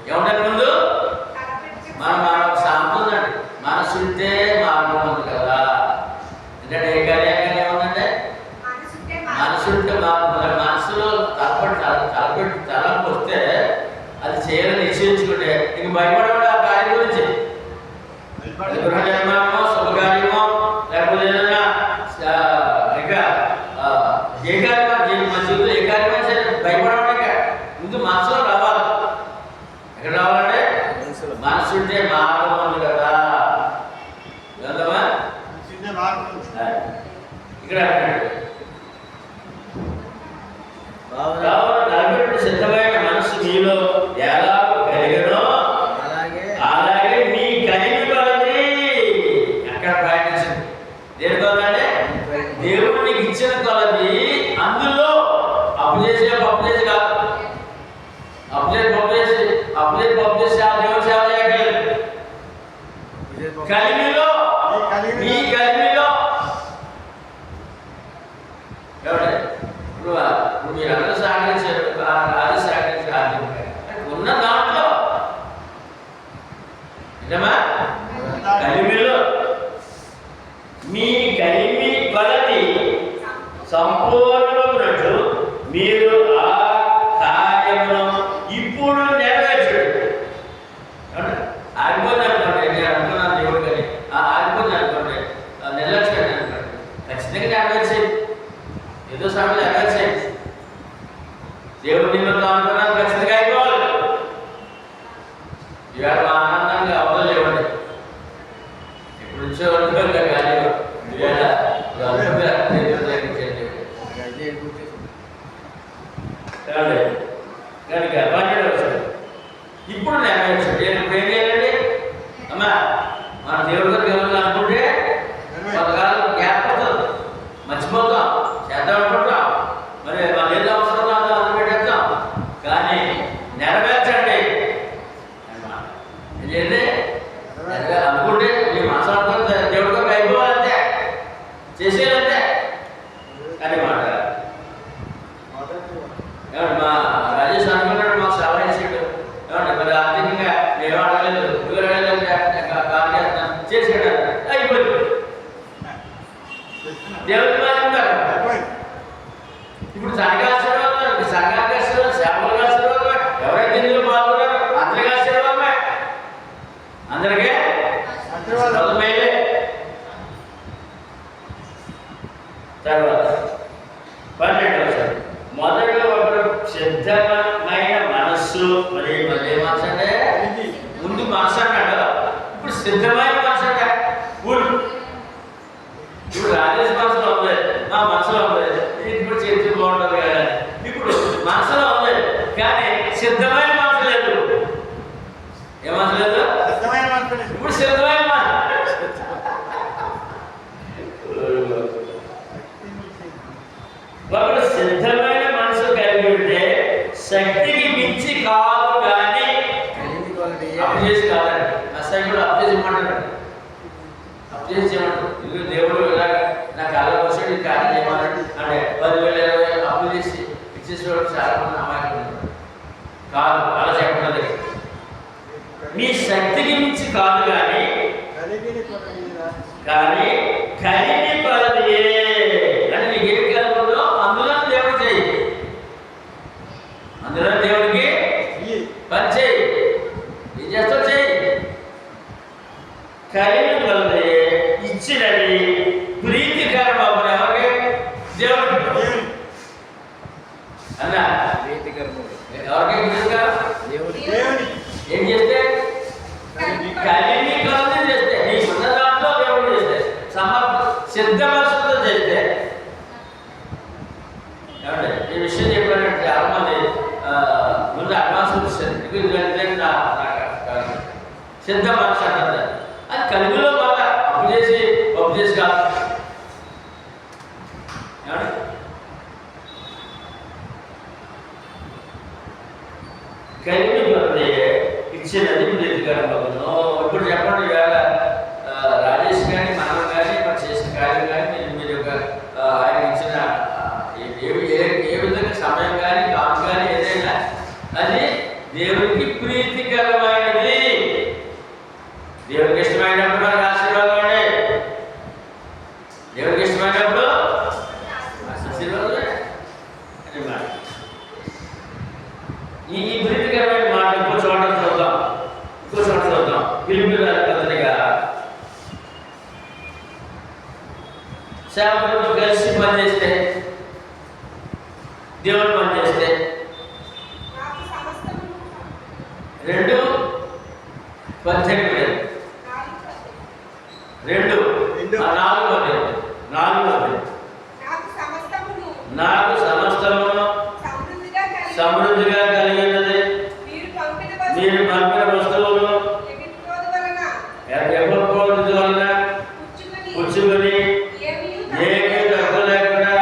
A: ఏమంటారు ముందు మన సాంతం ఉందండి. మనసు ఉంటే మార్గం ఉంది కదా. ఎందుకంటే ఏ కార్యాన్ని ఏముందంటే మనసు ఉంటే మనసులో తలపెట్టి వస్తే అది చేయాలని నిశ్చయించుకుంటే ఇంక భయపడకుండా ఆ కార్యం గురించి గృహ నిర్మాణమో శుభకార్యమో లేకపోతే ఏదైనా ఇంకా ఏ కార్యం మన జీవితంలో ఏ కార్యమైనా సరే భయపడకుండా ముందు మనసులో రావాలి. ఎక్కడ రావాలంటే మనసు ఉంటే మార్గం ఉంది కదా. ఇక్కడ తలపెట్టు సిద్ధమైన మనసు మీలో ఎలా కలిగినో అలాగే మీ కలిగి కొలది అక్కడ ప్రయాణించింది. దేని కొలదంటే దేవుడు నీకు ఇచ్చిన కొలది. అందులో అప్పు చేసి కాదు. అప్పు చేసి ఆ దేవుడు సేవ చేయగలదు. కలిమిలో మీ కలిమిలో ఇప్పుడు మీరందరూ సహకరించారు. అది సహకరించారు ఉన్న దాంట్లో నిజమా కలిమిలో మీ కలిమి కొలది సంపూర్ణమైనట్లు మీరు ఆ కార్యమును ఇప్పుడు నెరవేర్చండి. ఆగిపోతుంది అనుకోండి. నేను అనుకున్నాను దేవుడు కానీ ఆగిపోతుంది అనుకోండి. నిర్లక్ష్యం అనుకోండి. ఖచ్చితంగా నెరవేర్చేది. ఏదో సమయంలో నెరవేర్చేది. దేవుడు నిమిత్తం అనుకున్నాను ఖచ్చితంగా అయిపోవాలి. ఇవాళ మా ఆనందంగా అవ్వలేవండి. ఇప్పుడు నుంచో అనుకోలే కానీ కనుక బాధ్యత వచ్చాడు. ఇప్పుడు నెరవేర్చాడు. ఇప్పుడు ఏం చేయాలండి? అమ్మా మన దేవుడి గారు దేవుడు అనుకుంటే కొంతకాలం గ్యాప్ అవుతుంది, మర్చిపోతాం, చేద్దాం అనుకుంటాం. మరి వాళ్ళు ఏదో అవసరం కాదో అందుకు పెట్టేస్తాం. కానీ నెరవేర్చండి ఏంటంటే అనుకుంటే మీ మనసు అనుకుంటే దేవుడి గారికి అయిపోవాలంటే చేసేయాలంటే అని మాట. మా రాజేష్ అనుకున్నాడు మాకు సలహా ఇచ్చాడు. ఏమంటే మరి ఆర్థికంగా నేను అడగలేదు, ఎవరు అడగలేదు, కాల్ చేస్తున్నాను చేసాడు అయిపోయింది. దేవుడి ఇప్పుడు సంఘాశీర్వాదం సేవలకు ఆశీర్వాదం ఎవరైతే ఇందులో పాల్గొన్నారో అందరికీ ఆశీర్వాదమే. అందరికీ మేలే. తర్వాత 12 మొదటిగా ఒకరు సిద్ధమైన మనస్సు. మరి ఏ మనసు అంటే ముందు మనసు అన్నాడు కదా, ఇప్పుడు సిద్ధమైన మనసు అంటే ఇప్పుడు రాజేష్ మనసులో ఉంది. మా మనసులో ఉంది, ఇప్పుడు చేతి బాగుంటుంది కదా. ఇప్పుడు మనసులో ఉంది కానీ సిద్ధమైన మనసు లేదు. ఏ మనసు లేదు? ఇప్పుడు సిద్ధమైన మనసు. ఒకడు సిద్ధమైన మనసు కలిగి ఉంటే శక్తికి మించి కాదు కానీ అప్చేసి కాదండి. అసలు అప్చేసి ఇమ్మంటాడు, అప్చేసి చేయమంటాడు. ఇది దేవుడు ఇలాగ నా కళ్ళ వచ్చాడు, ఈ కార్యం చేయమన్నాడు అంటే 10,000 20,000 అప్పు చేసి ఇచ్చేసేవాడు చాలా మంది అమాయకులు కాదు. అలా చెప్పలేదు. మీ శక్తికి మించి కాదు కానీ కలిమి కొలది అని నీకు ఏం కలుగుతుందో అందులో దేవుడు చేయి, అందులో దేవుడికి పని చేయి. ఏం చేస్తావు చేయి. కలిమి కొలది ఇచ్చినది ప్రీతికరము ఎవరికి? దేవుడికి. అన్నా
B: ప్రీతికరము
A: ఎవరికి ప్రీతికరం?
B: దేవుడికి.
A: ఏం చేస్తే కలిమి కొలది చేస్తే నీ ఉన్న దాంట్లో దేవుడు చేస్తే సిద్ధ మనసుతో చేస్తే ఏమంటే ఈ విషయం చెప్పానంటే చాలా మంది ముందు అడ్వాన్స్ వచ్చేది. సిద్ధ మనసు అంటారు. అది కలిమిలో మళ్ళా అప్పు చేసి కాదు. ఏమంటే కలిమి కొలది ఇచ్చినది ప్రీతికరమగును. ఇప్పుడు చెప్పండి, ఇవాళ రాజేష్ కానీ మనం కానీ మనం చేసిన కార్యం కానీ మీరు ఆయన ఇచ్చిన ఏ విధంగా సమయం కానీ కాదు కానీ ఏదైనా అది దేవుడికి ప్రీతికరమైనది. దేవుడికి ఇష్టమైనప్పుడు మనకు ఆశీర్వాదం అండి. దేవుడికి ఇష్టమైనప్పుడు ఆశీర్వాదమే అని మాట. ఈ ప్రీతికరమైన మాట ఇంకో చోట చూద్దాం. ఫిలిప్పీయుల పత్రిక సేవకులతో కలిసి పనిచేస్తే, దేవుడు పనిచేస్తే 2:18 నాకు సమస్తమును సమృద్ధిగా కలిగినది. మీరు పంపిన వస్తువులు ఎవ్వరి వలన పుచ్చుకొని ఏమీ తక్కువ లేకుండా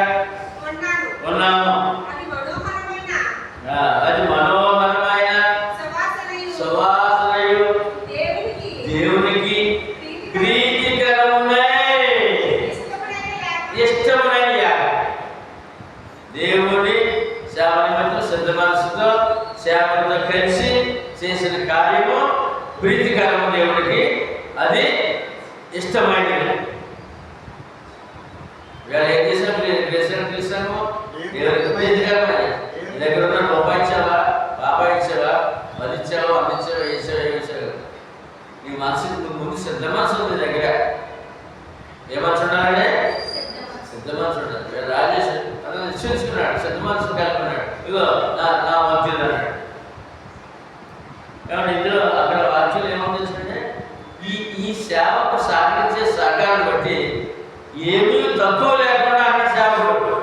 A: ఉన్నాము. అది మనోహరమైన సువాసనయు దేవునికి ప్రీతికరమునే ఇష్టమైన యాగం. దేవుని సేవ నిమిత్తం సిద్ధ మనసుతో సేవలతో కలిసి చేసిన కార్యము ప్రీతికరము. దేవుడికి అది ఇష్టమైనది. ఇవాళ ఏం చేసాము? దేవుడికి ప్రీతికరమైన దగ్గర ఉన్న రూపాయి ఇచ్చావా, బాబాయ్ ఇచ్చావా, 10 ఇచ్చావా, 100 ఇచ్చావా, వేసావు. నీ మనసు ముందు సిద్ధ మనసు ఉంది దగ్గర. ఏ మనసు ఉండాలంటే సిద్ధ మనసు ఉండాలి. రాజేష్ అతను నిశ్చయించుకున్నాడు, సిద్ధ మనసు కలుపుకున్నాడు. ఇగో నా వాక్యం అన్నాడు. కాబట్టి ఇందులో అక్కడ వాక్యం ఏమవుతుందంటే ఈ సేవకు సాగించే సహకారం బట్టి ఏమీ తక్కువ లేకుండా అన్న సేవకుడు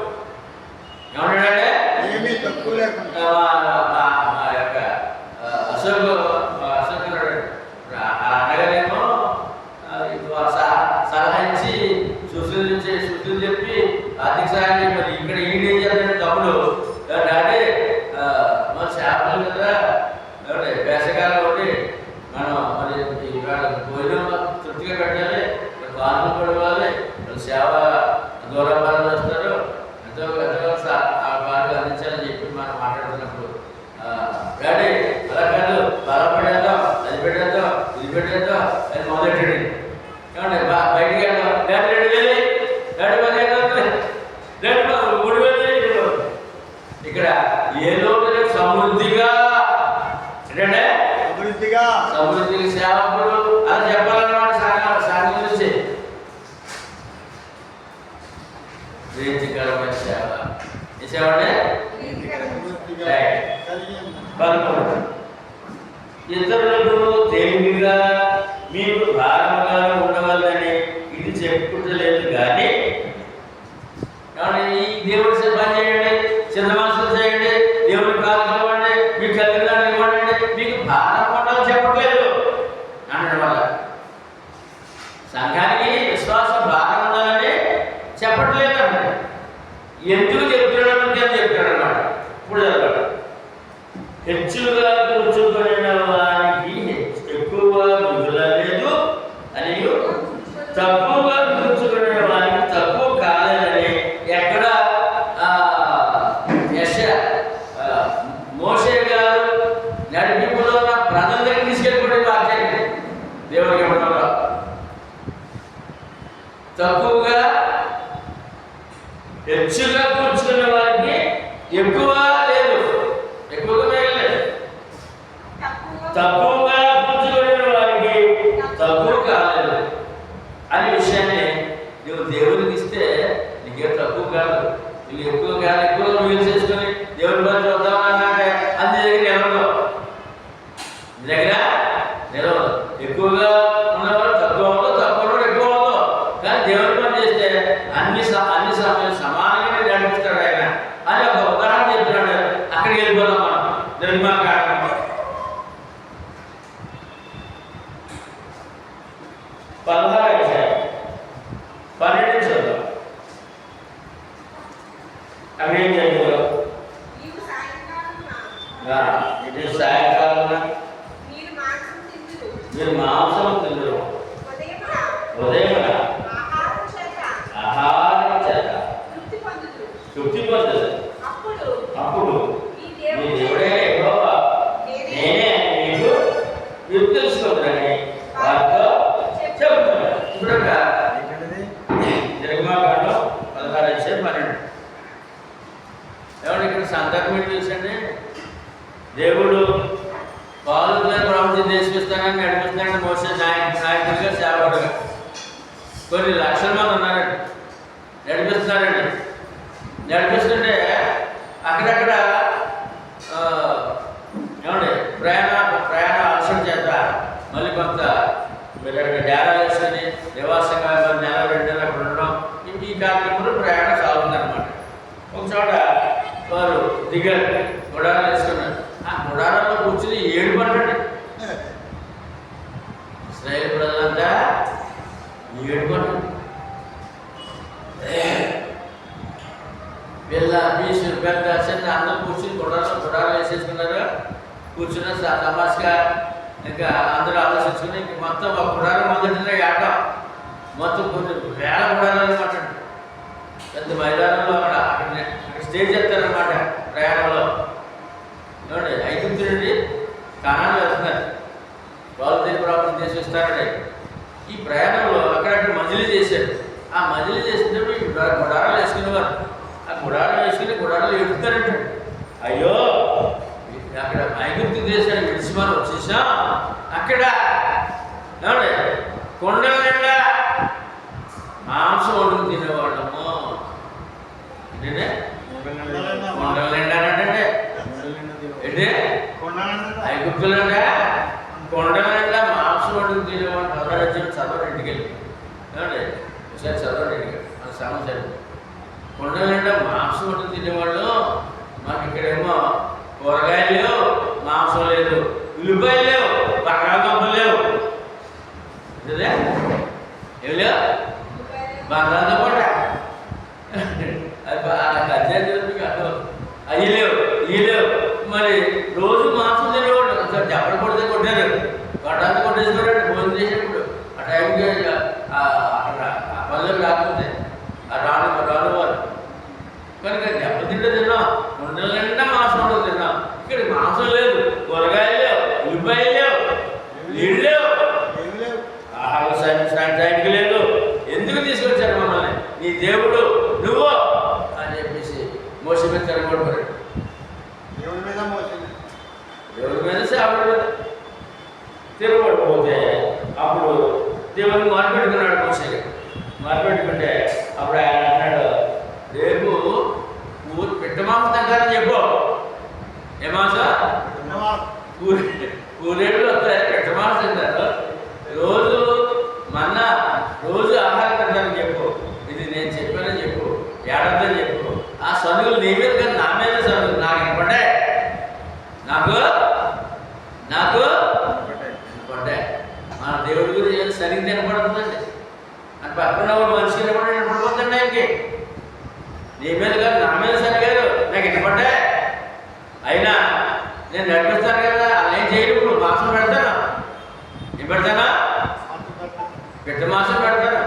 A: ఏమంటాడంటే
C: ఏమీ తక్కువ లేకుండా
A: మా యొక్క అశోక్ అనగానేమో సలహా ఇచ్చి శుద్ధులు చెప్పి ఆర్థిక సహాయం చెప్పారు. ఇక్కడ ఈడేం చేయాలంటే తమ్ముడు డాడీ మన చేపలు కదా వేసవికాలం ఒకటి మనం మరి భోజనం తృప్తిగా పెట్టాలి, పాలు పడవాలి, సేవ దూరపాలన వస్తారు, ఎంతో ఆ పాలు అందించాలని చెప్పి మనం మాట్లాడుతున్నప్పుడు డాడీ అలా కాదు, బలపడేద్దాం, అది పెట్టేద్దాం, ఇది పెట్టేద్దాం అది మొదలెట్టాడు. ఏమంటే బయటికి వెళ్దాం, డాడీ 2,000, డాడీ 15,000, డాడీ 3,000. ఇక్కడ ఏదో సమృద్ధిగా ఏంటంటే సమృద్ధిగా సేవకుడు అని చెప్పాలన్నమాట. సాగి నుంచి ప్రీతికరమైన సేవ. ఈ సేవ అంటే ఇతరులకు తేలికగా మీకు భారముగా ఉండవాలని ఇది చెప్పుకుంటలేదు కానీ ఈ దేవుడి పని చేయండి, చిన్న మనసులు చేయండి, దేవుడి కాలం ఇవ్వండి, మీకు కలిగిన ఇవ్వండి, మీకు భారం ఉండాలని చెప్పట్లేదు అన్నాడు. వల్ల సంఘానికి విశ్వాసం భారం ఉండాలని చెప్పట్లేదు అన్నాడు. ఎందుకు చెప్తున్నాడు అని చెప్తాడు అన్నమాట. ఇప్పుడు చదవండి. హెచ్చుగా కూర్చుకున్న వారికి ఎక్కువ మిగులలేదు అని, తక్కువగా కూర్చుకున్న వారికి తక్కువ కాలేదని ఎక్కడ మోషే గారు నడిపింపులో ఉన్న ప్రజల దగ్గర తీసుకెళ్ళిపోయి వాక్యాన్ని దేవుడికి ఇవ్వడంలో తక్కువగా హెచ్చుగా కూర్చుకున్న వారికి ఎక్కువ లేదు, ఎక్కువగా మిగలేదు. తక్కువగా కూర్చుకున్న వారికి తక్కువ కాలేదు అనే విషయాన్ని నువ్వు దేవుడికి ఇస్తే నీకేం తక్కువ కాదు. నువ్వు ఎక్కువ కాదు, ఎక్కువ నువ్వు చేసుకొని దేవుడి పని చూద్దామన్నాడే అది దగ్గర నిలవదు, దగ్గర నిలవదు. ఎక్కువగా ఉన్నవాడు తక్కువ అవ్వదు, తక్కువ ఉన్నవాడు ఎక్కువ అవ్వదు. కానీ దేవుడి పని చేస్తే అన్ని సమయాలు సమానంగా నడిపిస్తాడు ఆయన అని ఒక ఉదాహరణ చెప్తున్నాడు. అక్కడికి వెళ్ళిపోదాం మనం. నిర్మాకాండం 16 చూద్దాం. అవి ఏం చేయాలి? ఇది సాయంకాలం మీరు మాంసం తిందరు, ఉదయం ఆహారం చేత తృప్తి పొందదు. అప్పుడు మీ దేవుడే యెహోవా నేనే మీకు మీరు తెలుసుకోవద్దని వారితో చెబుతున్నాను. ఇప్పుడు నిర్మాకాండం 16:12. ఏమంటే ఇక్కడ సందర్భం చూసండి. దేవుడు పాలుగా ప్రవృత్తి దేశిస్తానని నడిపిస్తానని మోసే నాయకుడిగా సేవకుడుగా కొన్ని లక్షల మంది ఉన్నారండి, నడిపిస్తున్నారండి. నడిపిస్తుంటే అక్కడక్కడ ఏమండి ప్రయాణ అవసరం చేత మళ్ళీ కొంత మీరు అక్కడ డేరా వేసుకొని నివాసంగా నెల 2 నెలలు అక్కడ ఉండడం, ఈ కార్యక్రమంలో ప్రయాణం సాగుతుందన్నమాట. ఒక చోట వారు దిగారు, గుడారాలు వేసుకున్నారు. ఆ గుడారాల్లో కూర్చుని ఏడుపడ్డాడు. ఇశ్రాయేలు ప్రజలంతా ఏడుపడ్డాడు. వీళ్ళ బీసులు పెద్ద చిన్న అందరూ కూర్చుని గుడారాలు వేసేసుకున్నారు. కూర్చున్న తమాషగా ఇంకా అందరూ ఆలోచించుకుని మొత్తం ఒక గుడారం మొదటిలో ఆడటం మొత్తం కొన్ని వేల గుడారాలు అనమాట. పెద్ద మైదానంలో అక్కడ స్టేజ్ చేస్తారనమాట. ప్రయాణంలో చూడండి, ఐగుప్తు నుండి కానాను వెళ్తున్నారు, వాళ్ళు దగ్గర ప్రాబ్లం చేసి వస్తారండి. ఈ ప్రయాణంలో అక్కడక్కడ మజిలీ చేశారు. ఆ మజిలీ చేసినప్పుడు గుడారాలు వేసుకునేవారు. ఆ గుడారాలు వేసుకుని గుడారాలు ఎడుతారంట. అయ్యో అక్కడ ఐగుప్తు దేశాన్ని విడిచి మనం వచ్చేసాం. అక్కడ ఏమండి కొండల నిండా మాంసం వండుకు తినేవాళ్ళము. ఏంటంటే కొండల నిండా అంటే ఏంటి ఐగుప్తులంటే కొండల నిండా మాంసం వండుకు తినేవాళ్ళు. 16 చదవడం ఇంటికి వెళ్ళి ఏమండి ఒకసారి చదవడం ఇంటికి మన సమస్య. కొండల నిండా మాంసం వండుకు తినేవాళ్ళు. మాకు ఇక్కడేమో కూరగాయలు లేవు, మాంసం లేదు, ఉల్లిపాయలు లేవు, బంగాళదుంపలు లేవు. ఏమి లేవు, బంగాళదుంప అవి లేవు, ఇవి లేవు. మరి రోజు మాంసం తినేవాళ్ళు. చెప్పడం కొడితే కొట్టారు, కొట్టడానికి కొట్టేసుకోరండి. భోజనం చేసేప్పుడు ఆ టైంకి అక్కడ ఆ పనులు రాకపోతే ఆ రాను వారు కనుక దెబ్బతింటే తిన్నాం. కొండల నిండా మాంసం ఉండదు తిన్నాం. ఇక్కడ మాంసం లేదు, కూరగాయలు లేవు, ఉల్లిపాయలు లేవు, నీళ్ళు లేవు, ఆహార సాయంత్రానికి లేదు. ఎందుకు తీసుకొచ్చారు మమ్మల్ని నీ దేవుడు నువ్వు అని చెప్పేసి మోస మీద తిరగబడిపోయాడు. దేవుడి మీద సేవడి మీద తిరగబడిపోతే అప్పుడు దేవుడిని మార్పెట్టుకున్నాడు. మోసగా మార్పెట్టుకుంటే అప్పుడు ఆయన అన్నాడు, రేపు పెట్టమాంసం తగ్గాలని చెప్పు. ఏ మాంసం? కూరేళ్ళు వస్తాయి, పెట్టమాంసం తింటారు. రోజు మన్నా, రోజు ఆహారం తింటారని చెప్పు. ఇది నేను చెప్పానని చెప్పు, ఏడాదని చెప్పు. ఆ సనుగులు నీ మీద కాదు, నా మీద సనుగులు నాకు వినపడ్డాయి. నాకు వినపడ్డాయి. మన దేవుడి గురించి ఏదో సరిగ్గా వినపడుతుందండి. అని పక్కన వాడు మనిషి వినపడిపోతుందండి ఆయనకి. నీ మీద కాదు, నా మీద సరిగారు నాకు వినపడ్డాయి. అయినా నేను నడిపిస్తాను కదా, అలా ఏం చేయడు. ఇప్పుడు మాంసం పెడతాను, ఏం పెడతానా? పెట్ట మాంసం పెడతాను.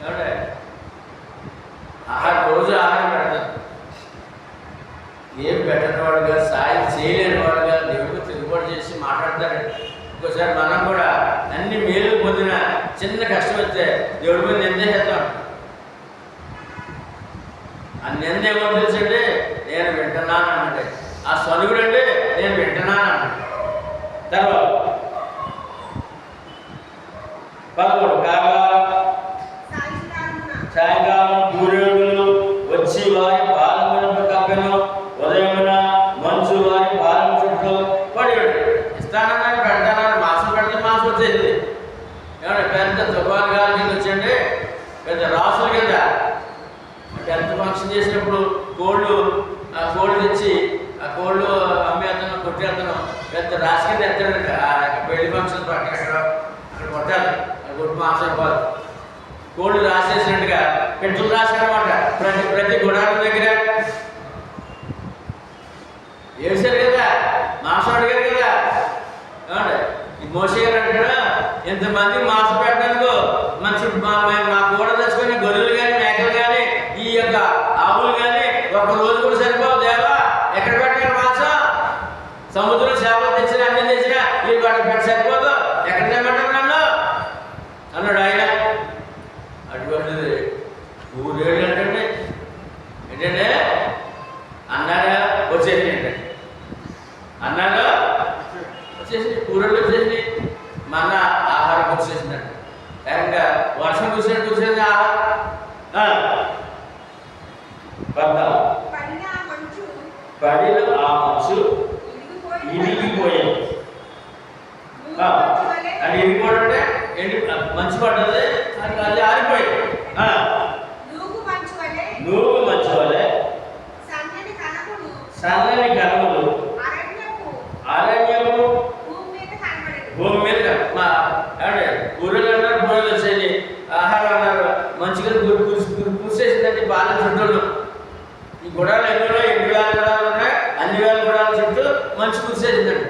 A: ఏమంటే రోజు ఆహారం పెడతాను. ఏం పెట్టని వాడుగా, సాయం చేయలేని వాడుగా దేవుడికి తిరుగుబాటు చేసి మాట్లాడతాడండి. ఇంకోసారి మనం కూడా అన్ని మేలు పొందిన చిన్న కష్టం వస్తే దేవుడి మీద నింద చేస్తాం. ఆ నింద ఏమో తెలుసండి, నేను వింటున్నాను అన్నట్టే. ఆ సనుగుడు అంటే నేను వింటున్నాను అన్నట్టు. తర్వాత 11 కాగా సాయంకాలం సూర్యుడు వచ్చి వారి పాలన కప్పెను, ఉదయమున మంచు వారి పాలన చుట్టూ పడివాడు. ఇస్తానని పెడతానని మాసం పెడితే మాసం వచ్చేది. ఏమంటే పెద్ద తుఫాను గాలి కింద వచ్చండి, పెద్ద రాసుల కింద. టెన్త్ ఫంక్షన్ చేసినప్పుడు కోళ్ళు తెచ్చి ఆ కోళ్ళు అమ్మే అతను కొట్టే అతను పెద్ద రాసి కింద ఎత్తాడంట. పెళ్లి ఫంక్షన్ అక్కడ కొట్టాలి, కొట్టు మాంసం పోదు. కోళ్ళు రాసేసినట్టుగా పెట్టులు రాశారన్నమాట. ప్రతి గుడారం దగ్గర వేసారు కదా, మాంసం అడిగారు కదా. ఏమంటే ఈ మోసే గారు అంటాడు, ఎంతమంది మాంసం పెట్టడానికి మా కూడా తెచ్చుకొని గొర్రెలు కానీ మేకలు కానీ ఈ యొక్క ఆవులు కానీ ఒక రోజు కూడా సరిపోవు దేవా, ఎక్కడ పెట్టారు మాంసం? సముద్రం చేపలు తెచ్చినా అన్ని తెచ్చినా వీళ్ళు పెట్టి సరిపోదు, ఎక్కడ తెమ్మంటారు నన్ను అన్నాడు ఆయన. అటువంటిది 3 ఏళ్ళు ఏంటంటే అన్నాడా వచ్చేసి ఏంటంటే అన్నాడు వచ్చేసి కూరలు వచ్చేసి మన ఆహారం వచ్చేసిందంట. ఇంకా వర్షం కూర్చొని కూర్చొని ఆహారం పడిన ఆ మంచు ఇరిగిపోయింది. అది ఇరిగిపోవడం అంటే ఏంటి? మంచు పడ్డది, అది ఆరిపోయింది. నూగు మంచు వలె సన్నని కనుమలు అరణ్యము భూమి మీద ఏమంటే ఊరిలో అన్నారు, బూరెలు వచ్చేది, ఆహారం అన్నారు, మంచిగా కూర్చేసిందండి. బాగా చుట్టూ ఈ గుడాలు ఎన్నో 8,000 గుడాలు ఉన్నాయి, అన్ని వేల గుడాల చుట్టూ మంచి కూర్చేసిందండి.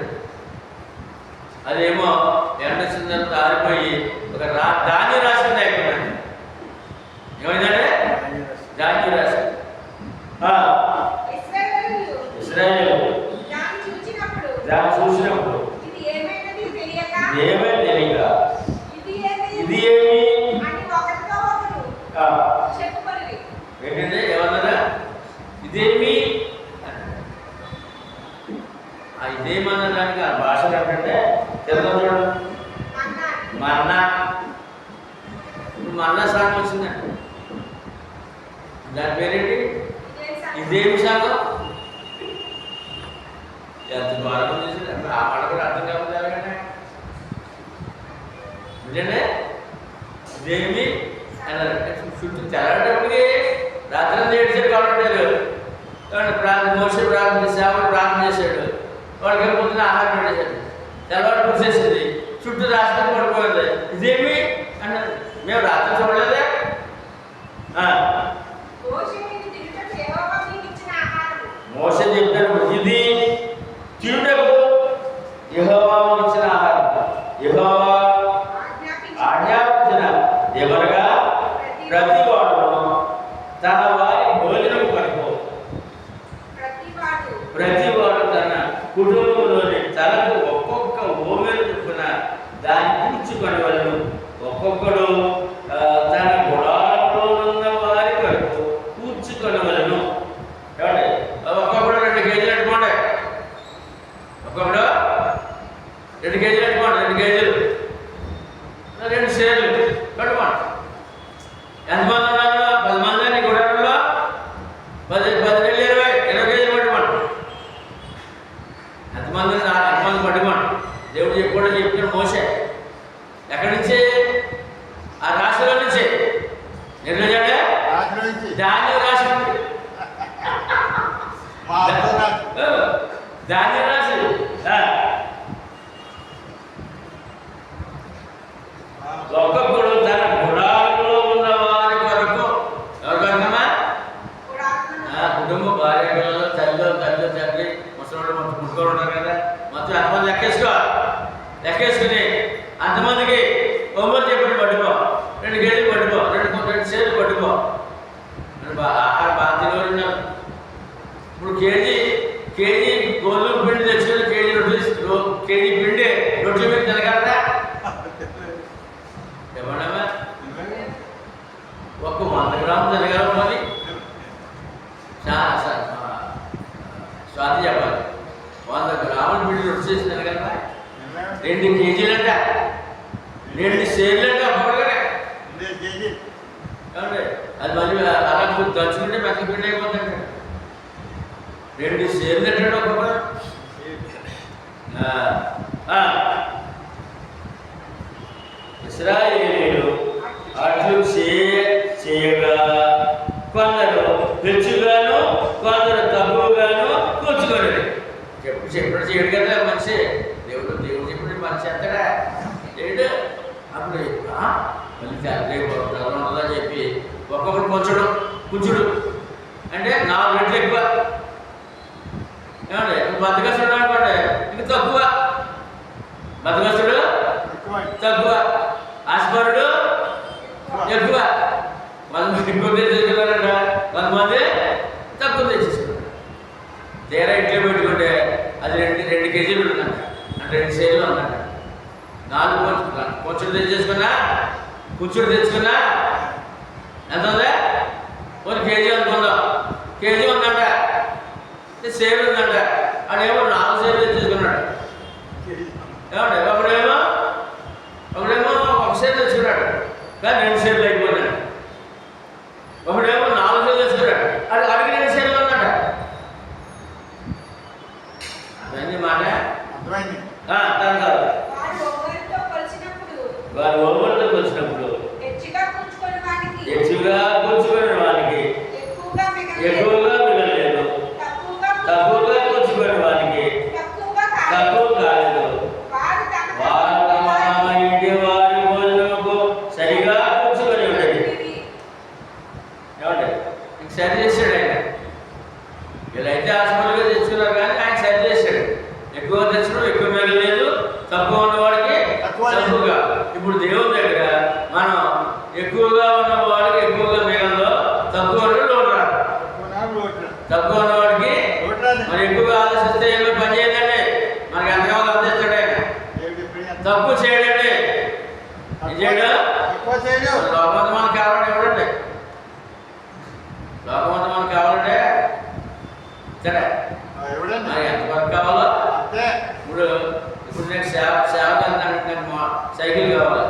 A: అదేమో ఎండ వచ్చిందంతా ఆరిపోయి ఒక ధాన్య రాశి ఉంది అయిపోయిందండి. ఏమైందంటే ధాన్య రాశి. ఇశ్రాయేలు దాన్ని చూసినప్పుడు ఏమీ తెలియక ఇది ఏమి ఏంటంటే ఏమన్నారా? ఇదేమి ఇదేమన్నా దానికి ఆ భాష ఏంటంటే తెలుగు మన్నా. ఇప్పుడు మన్నా సాంగ్ వచ్చిందండి, దాని పేరేంటి? ఇదేమి సాంగం? ఎంత బాగా చేసింది. ఆ మాట కూడా అర్థం కాకపోతే ఎలాగంటే ఏంటంటే ఇదేమి అన్నారు. చుట్టూ తెల్లటప్పటికి రాత్రి ఏడ్చాడు కాబట్టి మోసే ప్రార్థన సేవలు ప్రార్థన చేశాడు. వాడికి పొద్దున ఆహారం పెట్టేశాడు. తెల్లవాడు కూర్చేసింది, చుట్టూ రాష్ట్రం పడిపోయింది. ఇదేమి అన్నారు. మేము రాత్రి చూడలేదే. మోసే చెప్పాడు, ఇది తిరుటకు యెహోవా ఇచ్చిన ఆహారం, యెహోవా ఆజ్ఞాపించిన ఎవరుగా ప్రతి వాడు తన వారి భోజనం కొరకు ప్రతి వాడు తన కుటుంబంలోని తనకు ఒక్కొక్క ఓమెలు చొప్పున దాన్ని కూర్చుకొనవలను. ఒక్కొక్కడు తన గుడారంలో ఉన్న వారి కొరకు కూర్చుకొనవలను. ఏమండి? ఒక్కొక్కడు 2 కేజీలు పెట్టుకోండి. ఒక్కొక్కడు 2 కేజీలు పెట్టుకోండి. 2 కేజీలు 2 షేర్లు పెట్టుకోండి. ఎంతమంది ఉన్నారు? 10 మంది అని గుడారంలో 10 20 కేజీలు పట్టుకోండి. ఎంతమంది పట్టుకోండి. దేవుడు చెప్పాడు, చెప్తాడు మోసే. ఎక్కడి నుంచి? ఆ రాశిలో నుంచి. నిర్ణయించండి. ధాన్యం రాశి ధాన్యం రాశి ఒక్కొక్కడు తన గుడారంలో ఉన్న వారి కొరకు ఎవరికమ్మా కుటుంబ భార్య పిల్లలు తండ్రి ముసలి మొత్తం ముట్టుకొని ఉంటారు కదా మొత్తం ఎంతమంది లెక్కేసుకుని అంతమందికి బొమ్మలు చెప్పి పట్టుకో 2 కేజీలు పట్టుకో 2 సేర్లు పట్టుకో ఆహార బాధ్యత ఉన్నారు. ఇప్పుడు కేజీ గోధుమ పిండి తెచ్చుకొని కేజీ పిండి రొట్టెల మీద తినగలరా? ఏమన్నా ఒక్క 100 గ్రాములు తినగలరు. మరి స్వాతి చెప్పాలి 100 గ్రాముల పిండి రొట్టె చేసి తినగలరా? 2 కేజీలంట 2 సేర్లంట ఒక్కొక్కడే. అది మళ్ళీ అలా దంచుకుంటే మెత్త పిండి అయిపోతుందంట. 2 సేర్లు అంటాడు ఒక్కొక్కడు. ఇశ్రాయేలీయులు అట్లు చేయగా కొందరు హెచ్చుగాను కొందరు తక్కువగాను కూర్చుకోలేదు. చెప్పినట్టు చేయడు కదా మనిషి. దేవుడు చెప్పినట్టు మనిషి అంతడా ఏంటి అప్పుడు మళ్ళీ ఉండదా చెప్పి ఒక్కొక్కరు కూర్చుడు అంటే 4 రెట్లు ఎక్కువ. ఏమండి బతకస్తుడు అనుకోండి ఇంక తక్కువ. బతకస్తుడు తక్కువ, ఆశపరుడు ఎక్కువ. 100 మంది ఎక్కువ తెచ్చుకున్నారంట, 100 మంది తక్కువ తెచ్చేసుకున్నారు. తీరా ఇంట్లో పెట్టుకుంటే అది 2 కేజీలు ఉంటుందంట, అంటే 2 సేర్లు ఉందంట. 4 కొంచెం తెచ్చుకున్నా ఎంత ఉందా? 1 కేజీ అనుకుందాం. కేజీ ఉందంట, సేరు ఉందంట. అదేమో 4 సేర్లు తెచ్చేసుకున్నాడు. ఏమండి ఒకడేమో 1 సేరు తెచ్చుకున్నాడు కానీ 2 సేర్లు అయిపోయినాడు. ఒకడేమో 4 సేర్లు తెచ్చుకున్నాడు, అడిగి 2 సేర్లు ఉందంట. అవన్నీ మాట వారు ఓవర్తో వచ్చినప్పుడు హెచ్చుగా కూర్చుకునే వానికి ఎక్కువగా మిగలేదు, తక్కువగా కూర్చుకునే వానికి తక్కువ కాలేదు. వారు తమ ఇంటి వారి భోజనముకు సరిగా కూర్చుకొని ఉండేది. ఏమంటే ఇంక సరి చేశాడు ఆయన. వీళ్ళైతే హాస్పిటల్గా తెచ్చుకున్నారు కానీ ఆయన సరి చేశాడు. ఎక్కువ తెచ్చడం ఎక్కువ మిగలేదు, తక్కువ ఉన్నవాడికి తక్కువగా. ఇప్పుడు దేవుని దగ్గర మనం ఎక్కువగా ఉన్న వాడికి ఎక్కువగా మిగలదు, తక్కువ లోటు రాదు. తక్కువ ఉన్నవాడికి మరి ఎక్కువగా ఆలోచిస్తే ఏమో పని చేయదండి. మనకి ఎంత కావాలో అందిస్తాడు ఆయన. తక్కువ చేయడండి, లోకమంతా మనకు కావాలంటే ఎవరండి? లోకమంతా మనకు కావాలంటే సరే మరి ఎంతవరకు కావాలో. ఇప్పుడు నేను సేవ అంటే నాకు సైకిల్ కావాలి,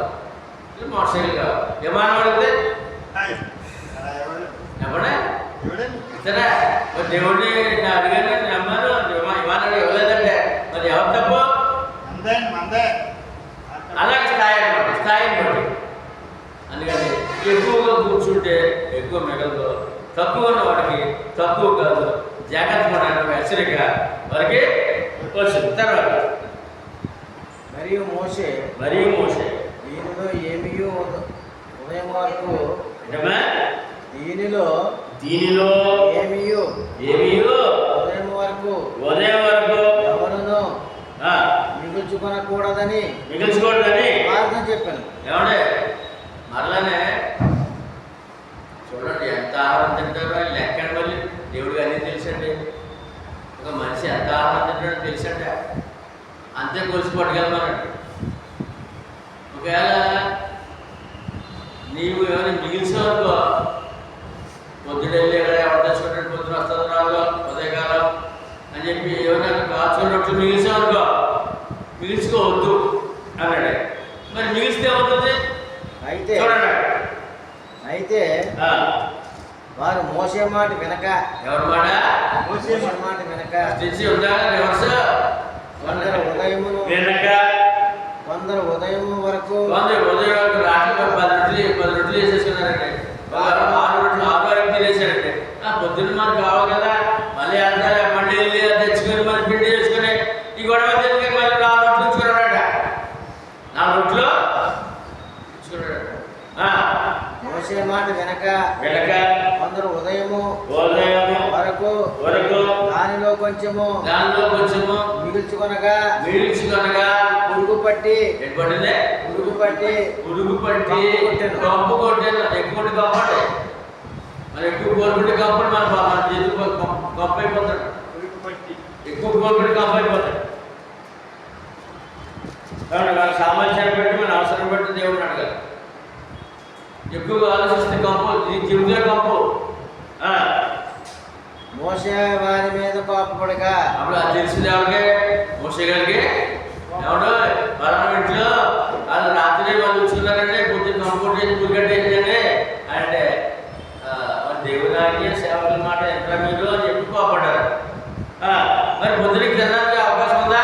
A: మోటార్ సైకిల్ కావాలి. విమానం అడిగితే చెప్పండి సరే. మరి దేవుడిని నేను అడిగాను, నేను అమ్మాను, విమానం ఇవ్వలేదంటే మరి ఎవరు తప్పు? అలాగే స్థాయిని బట్టి. అందుకని ఎక్కువగా కూర్చుంటే ఎక్కువ మిగలదు, తక్కువ ఉన్న వాడికి తక్కువ కాదు. జాగ్రత్త పడాలి, హెచ్చరిక వారికి వచ్చింది. తర్వాత
B: మరియు మోషే దీనిలో ఏమియో ఉదయం వరకు దీనిలో ఏమియో ఉదయం వరకు ఎవరునో మిగుల్చుకోకూడదని వారితో చెప్పాను.
A: ఏమంటే మరలానే చూడండి ఎంత ఆహారం తింటారో లెక్కండి. మళ్ళీ దేవుడికి అన్నీ తెలుసండి. ఒక మనిషి ఎంత ఆహారం తింటాడో తెలుసండి, అంతే కొలిసి పట్టుకెళ్ళమన్నాడు. ఒకవేళ నీవు ఏమైనా మిగిల్చావనుకో, పొద్దుడెళ్ళి ఎక్కడ ఎవరు తెచ్చుకుంటాడు, పొద్దున వస్తుంది రాదు ఉదయకాలం అని చెప్పి ఏమైనా కాచుకొని రొట్టెలు మిగిల్చావనుకో, మిగిల్చుకోవద్దు అన్నాడు. మరి మిగిలిస్తే ఏమవుతుంది? చూడండి
B: అయితే వారు మోసే మాట వినక,
A: ఎవరి మాట?
B: మోసే మాట వినక
A: తెచ్చి ఉందా రివర్స్?
B: కొందరు ఉదయం వరకు
A: రాత్రి 10 రొట్టెలు వేసేసుకున్నారండి. 6 రొట్టెలు 6 వేసారండి. పొద్దున్న మనకు కావాలి కదా, మళ్ళీ అంతా
B: వెనక
A: వెనక
B: కొందరు ఉదయము
A: ఉదయము
B: వరకు దానిలో కొంచెము మిగుల్చుకొనగా పురుగు పట్టి
A: కంపు కొట్టాను. ఎక్కువ కాబట్టి మరి ఎక్కువ కోరుకుంటే కంపని మన చేతులు కంపు అయిపోతాడు. ఎక్కువ కోరుకుంటే కంపు అయిపోతాడు. కాబట్టి మన సామర్థ్యాన్ని బట్టి మన అవసరం బట్టి దేవుడిని అడగాలి. ఎక్కువగా ఆలోచిస్తే కంపు జీవితే కంపు.
B: మోషే వారి మీద కోపపడగా
A: అప్పుడు అది తెలిసింది ఎవరికి? మోషే గారికి. ఎవడు పలానా ఇంట్లో వాళ్ళు రాత్రి వాళ్ళు ఉంచుకున్నారంటే పొద్దున్న కంపోర్ట్ చేసి పులిగట్టేసిందండి అంటే దేవుని ఆజ్ఞ సేవకుల మాట ఎంత మీరు అని చెప్పి కోపడ్డారు. మరి పొద్దునకి తినడానికి అవకాశం ఉందా?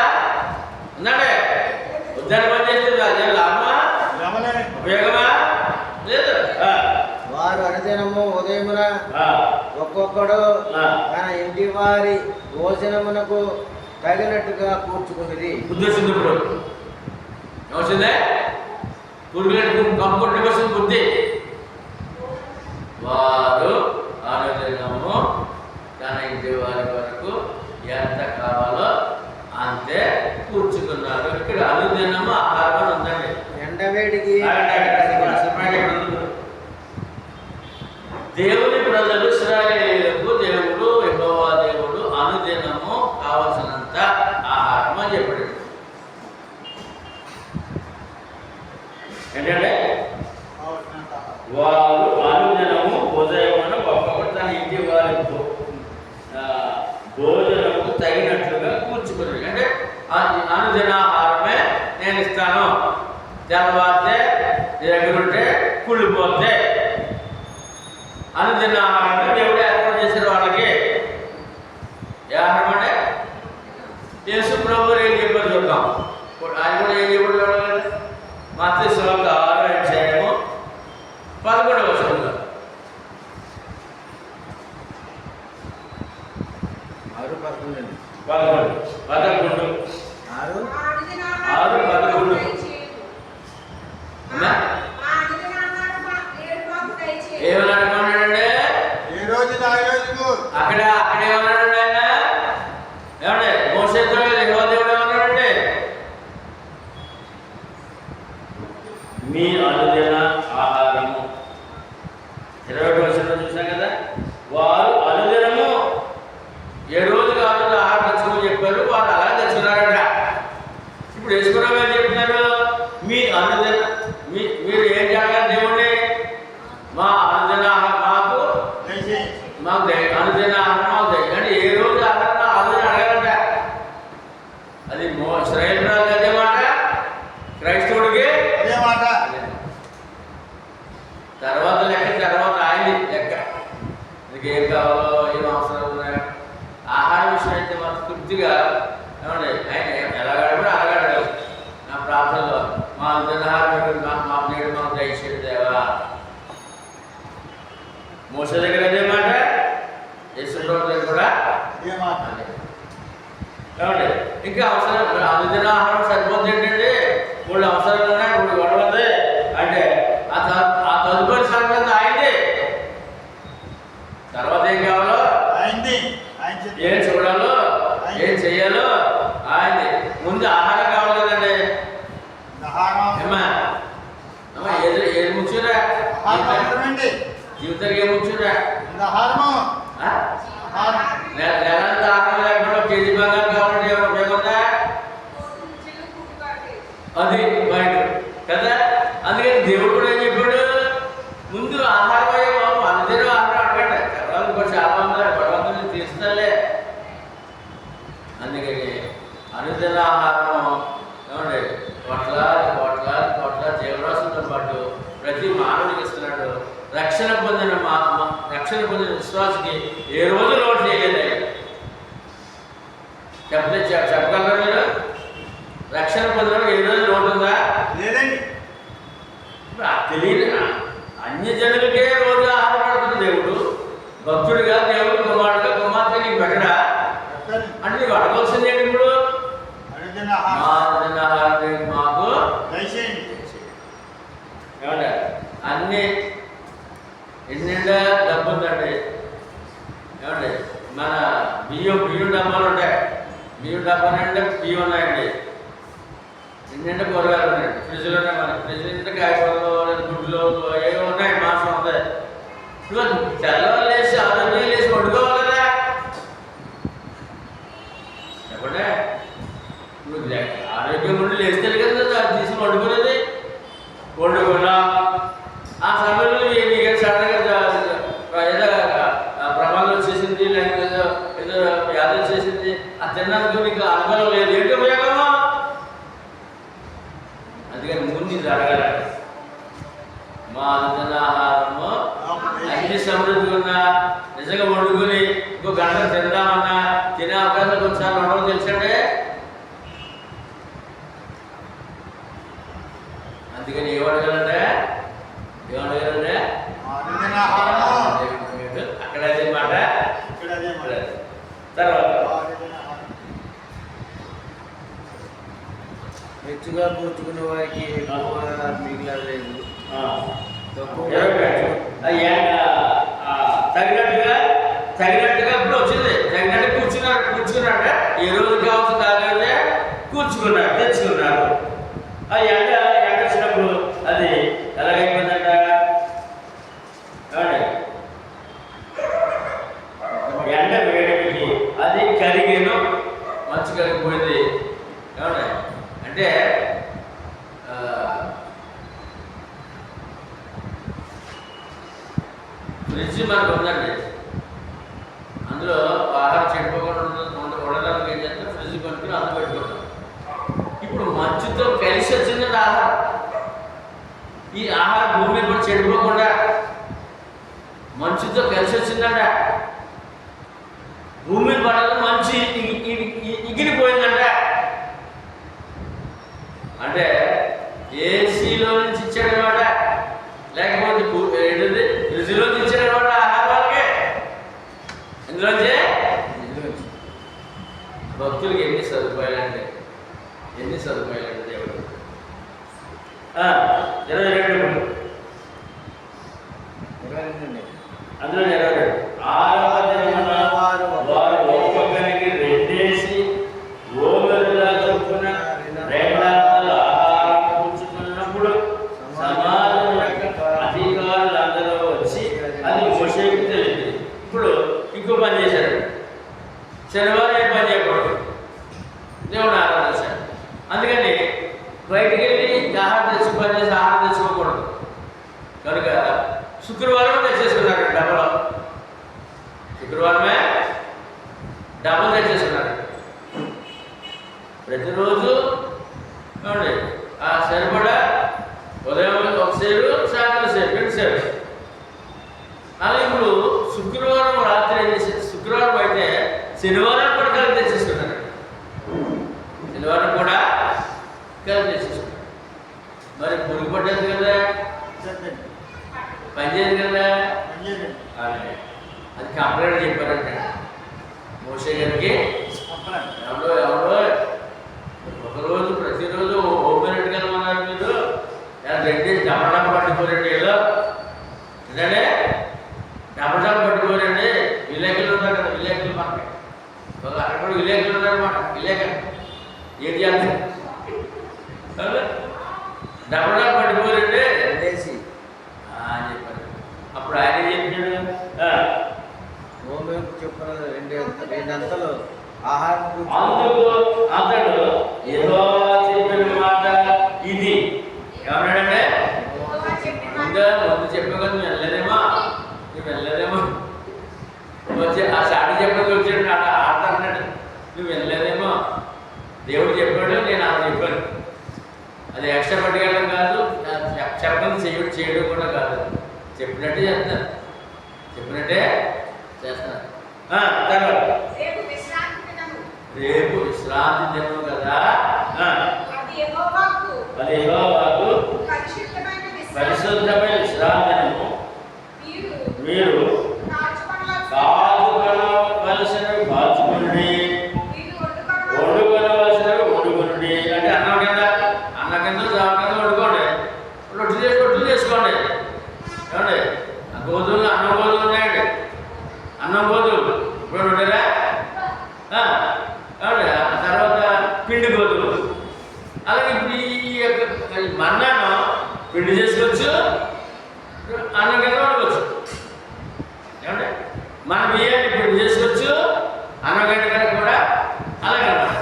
A: ఉందండి. ఉద్యాన పని చేస్తుంది అదే లాభమా ఉపయోగమా? లేదు.
B: వారు అనుదినము ఉదయమున ఒక్కొక్కడు తన ఇంటి వారి భోజనమునకు తగినట్టుగా కూర్చుకున్నది.
A: ఉద్దేశం ఇప్పుడు ఏమొచ్చిందే? పురుగులు కంపోర్ట్ కోసం బుద్ధి. వారు అనుదినము తన ఇంటి వారి వరకు ఎంత కావాలో అంతే కూర్చుకున్నారు. ఇక్కడ అనుదినము ఆహారం ఉందండి.
B: ఎండవేడికి
A: దేవుని ప్రజలు ఇశ్రాయేలీయులకు దేవుడు యెహోవా దేవుడు అనుదినము కావలసినంత ఆహారం అని చెప్పాడు. ఏంటంటే వారు అనుదినము ఉదయమున ఒక్కొక్కటి తన ఇంటి వారి భోజనము తగినట్లుగా కూర్చుకున్నారు. అంటే అనుదిన ఆహారమే నేను ఇస్తాను. తెల్లవారితే నీ దగ్గర ఉంటే కుళ్ళిపోతే అనుదిన ఆహారమే దేవుడు ఏర్పాటు చేశారు వాళ్ళకి. ఏ ఆహారం అంటే యేసు ప్రభువు ఏం చెప్పారు చూద్దాం. ఆయన కూడా ఏం చెప్పాడు చూడాలి. మత్తయి సువార్త 6వ అధ్యాయము 11వ వచనంలో 6:11 ఏమని అనుకున్నాడండి? అక్కడ ఏమన్నాడండి ఆయన? ఏమండి మోషేతో యెహోవా దేవుడు ఏమన్నాడండి? మీ అనుదిన ఆహారము 21వ వచనంలో చూసాం కదా. వారు అనుదినము ఏ రోజు కాదు ఆహారం తెచ్చుకోమని చెప్పారు. వారు అలా తెచ్చుకున్నారట. ఇప్పుడు వేసుకున్నామని చెప్తున్నారు. మీ అనుదిన మీరు ఏం చేయాలి? దేవుడిని మా అనుదిన మాకు అనుదిన ఆహారం అవుతాయి. కానీ ఏ రోజు ఆహారం ఆలోచన అడగాలంట. అది ఇశ్రాయేలు ప్రజలకు అదే మాట, క్రైస్తవుడికి
C: అదే మాట.
A: తర్వాత ఆయనది లెక్క. మీకు ఏం కావాలో ఏం అవసరాలు ఉన్నాయో ఆహార విషయం అయితే మాకు తృప్తిగా ఏమండి ఆయన ఎలాగడమో అలాగడగలరు. నా ప్రార్థనలో మా అనుదిన మా నేడు మాకు దయచేయండి దేవా. మోసే దగ్గర అదే మాట, యేసు ప్రభు దగ్గర కూడా
C: అదే మాట.
A: ఏమండి ఇంకా అవసరం అనుదిన ఆహారం సరిపోతుంది ఏంటంటే 3 అవసరాలు ఉన్నాయి, 3 గొడవ ఉంది అంటే ఆ తదుపరి సంగతి ఆయనది. తర్వాత ఏం కావాలో ఏం చూడాలో ఏం చెయ్యాలో ఆయనది. ముందు ఆహారం కావాలి కదండి. ఏది ముఖ్యరా? జీవితానికి ఏం ముఖ్యరా? నెలంతా ఆహారం లేకుండా కేజీ బంగారం కావాలంటే ఏమైనా ఉపయోగంగా? అది బయట కదా. అందుకని దేవుడు కూడా ఏం చెప్పాడు? ముందు ఆహారం అయ్యే బాబు అనుదిన ఆహారం అడగండి. తర్వాత కొంచెం బలవంతులు తీస్తాలే. అందుకని అనుదిన ఆహారం ఏమండి కోట్ల జీవరాశులతో పాటు ప్రతి మానవుడికి ఇస్తున్నాడు. రక్షణ పొందిన విశ్వాసకి ఏ రోజు లోటు చేయలేదు. చెప్పగలరా మీరు? రక్షణ పొందిన ఏ రోజు లోటు ఉందా?
C: లేదండి.
A: తెలియదు. అన్య జనులకే రోజు ఆహారం పడుతుంది దేవుడు. భక్తుడిగా దేవుడు కుమారుడుగా కుమార్తె నీకు పెట్టడా అంటే నీకు అడగవలసింది ఏంటి? ఇప్పుడు మాకు ఏమంటే అన్ని మన బియ్యం డబ్బాలు ఉంటాయి. బియ్యం డబ్బాలు అంటే బియ్యం ఉన్నాయండి. ఏంటంటే కూరగాయలు ఉన్నాయండి. ఫ్రిడ్జ్లో ఉన్నాయి. మన ఫ్రిడ్జ్ నిండా కాయగూరలు, గుడ్లు ఏవో ఉన్నాయి, మాంసం ఉంటాయి. నువ్వు తెల్లవారు లేచి ఆరోగ్యం లేచి వండుకోవాలి కదా. చెప్పండి, నువ్వు ఆరోగ్యం ఉండి లేస్తే కదా తీసి వండుకునేది. వండుకున్నా ఆ సమయంలో నీకు సడన్గా ఏదో ప్రమాదం వచ్చేసింది, లేకపోతే ఏదో వ్యాధి వచ్చేసింది, ఆ తిన్నందుకు నీకు అనుభవం లేదు. ఏంటి ఉపయోగమా? అందుకని ముందు జరగాలి. మా అనుకున్న ఆహారము అన్ని సమృద్ధిగా ఉన్నా నిజంగా వండుకొని ఇంకో గంట తిందామన్నా తినే అవకాశం కొన్నిసార్లు ఉండవు. తెలుసండి. అందుకని ఏమడగలంటే అక్కడ అదే మాట. తర్వాత
B: హెచ్చుగా కూర్చుకునే వారికి ఎక్కువ మిగిలలేదు.
A: తగినట్టుగా ఇప్పుడు వచ్చింది. తగినట్టు కూర్చున్నాడు. ఏ రోజు కావాల్సిన తాగాలి కూర్చుకున్నారు, తెచ్చుకున్నారు. ఆ ఎండ వచ్చినప్పుడు అది ఎలాగైపోయిందంట. ఎండ వేడికి అది కరిగేను, మంచు కరిగిపోయింది. అంటే ఫ్రిడ్జ్ మనకు ఉందండి. అందులో ఆహారం చెడిపోకుండా ఉండడానికి ఏం చేస్తే ఫ్రిడ్జ్ కొనుక్కుని అందు పెట్టుకుంటాం. ఇప్పుడు మంచుతో కలిసి వచ్చిందండి ఆహారం. ఈ ఆహారం భూమి కూడా చెడిపోకుండా మంచుతో కలిసి వచ్చిందంట. భూమి పడాలి మంచి ఇగిలిపోయిందంట. అంటే ఏసీలో నుంచి ఇచ్చాడనమాట, లేకపోతే ఏంటది ఫ్రిడ్జ్లో నుంచి ఇచ్చాడనమాట ఆహారం వాళ్ళకి. ఇందులోంచి భక్తులకి ఎన్ని సదుపాయాలండి దేవుడు. 22 అందులో 22 వారు ఒక్కొక్కరికి 2 ఓమెరులా చొప్పున 200 ఆహారం కూర్చుకున్నప్పుడు సమాజం యొక్క అధికారులందరూ వచ్చి అది మోషేకు తెలియదు. ఇప్పుడు ఇంకో పని చేశారు. శనివారం ఏం పని చేయకూడదు, దేవుడు ఆరాధించాడు. అందుకని బయటికి వెళ్ళి ఆహారం తెచ్చుకోకూడదు. కనుక శుక్రవారం తెచ్చేసుకున్నాడు. శుక్రవారమే డబ్బులు తెచ్చేసుకున్నాడు. ప్రతిరోజు ఆ సరిపడా ఉదయం ఒక సేరు, సాయంత్రం సేరు, 2 సేరు. అలా ఇప్పుడు శుక్రవారం రాత్రి ఏం చేసేది? శుక్రవారం అయితే శనివారం కూడా కలిపి తెచ్చేసుకున్నాడు. శనివారం కూడా కలిపి తెచ్చేసుకున్నాడు. మరి పురుగు పట్టేది కదా, పనిచేయదు కదా. అది కంప్లైంట్ చెప్పారంటే మోషే గారికి. ఎవరో ఒకరోజు ప్రతిరోజు ఓపెనెట్ కలమన్నారు. మీరు 2 డబ్బు పట్టుకోరండి. ఏదో ఏంటంటే డబ్బు పట్టుకోరండి. విలేకరులు ఉన్నారు కదా, విలేకరులు మనకి అక్కడ కూడా విలేకరులు ఉన్నారన్నమాట. విలేకరు ఏం చేయాలి? డబ్బు పట్టుకోరండి అనేసి అని చెప్పారు. అప్పుడు ఆయన ఏం చెప్పాడు?
B: చెప్పిన 2 అంతలు ఆహారం.
A: అందుకు అతడు యెహోవా చెప్పిన మాట ఇది. ఏమన్నాడంటే ముందు చెప్పగా నువ్వు వెళ్ళలేదేమో వచ్చి ఆ సాటి చెప్పగా వచ్చాడు. ఆడుతున్నాడు, నువ్వు వెళ్ళలేదేమో. దేవుడు చెప్పాడు, నేను అలా చెప్పాను. అది ఎక్స్ట్రా పట్టుకెళ్ళడం కాదు, చెప్పడం చేయడం కూడా కాదు. చెప్పినట్టే చేస్తాను, చెప్పినట్టే చేస్తాను. తర్వాత రేపు విశ్రాంతి దినం కదా. అది యెహోవాకు పరిశుద్ధమైన విశ్రాంతి దినము. మీరు కాచుకొనవలసినవి కాచుకొనుడి, వండుకొనవలసినవి వండుకొనుడి. అంటే అన్నం కింద చావ కింద వండుకోండి. రొట్టెలు చేసుకోండి. ఏమండి గోధుమలు అన్నం గోధుమలు ఉన్నాయండి. అన్నం గోధుమలు బిర్యానీ ఇప్పుడు చేసుకోవచ్చు, అన్నగడ్డ కనుక కూడా అలాగే అన్నమాట.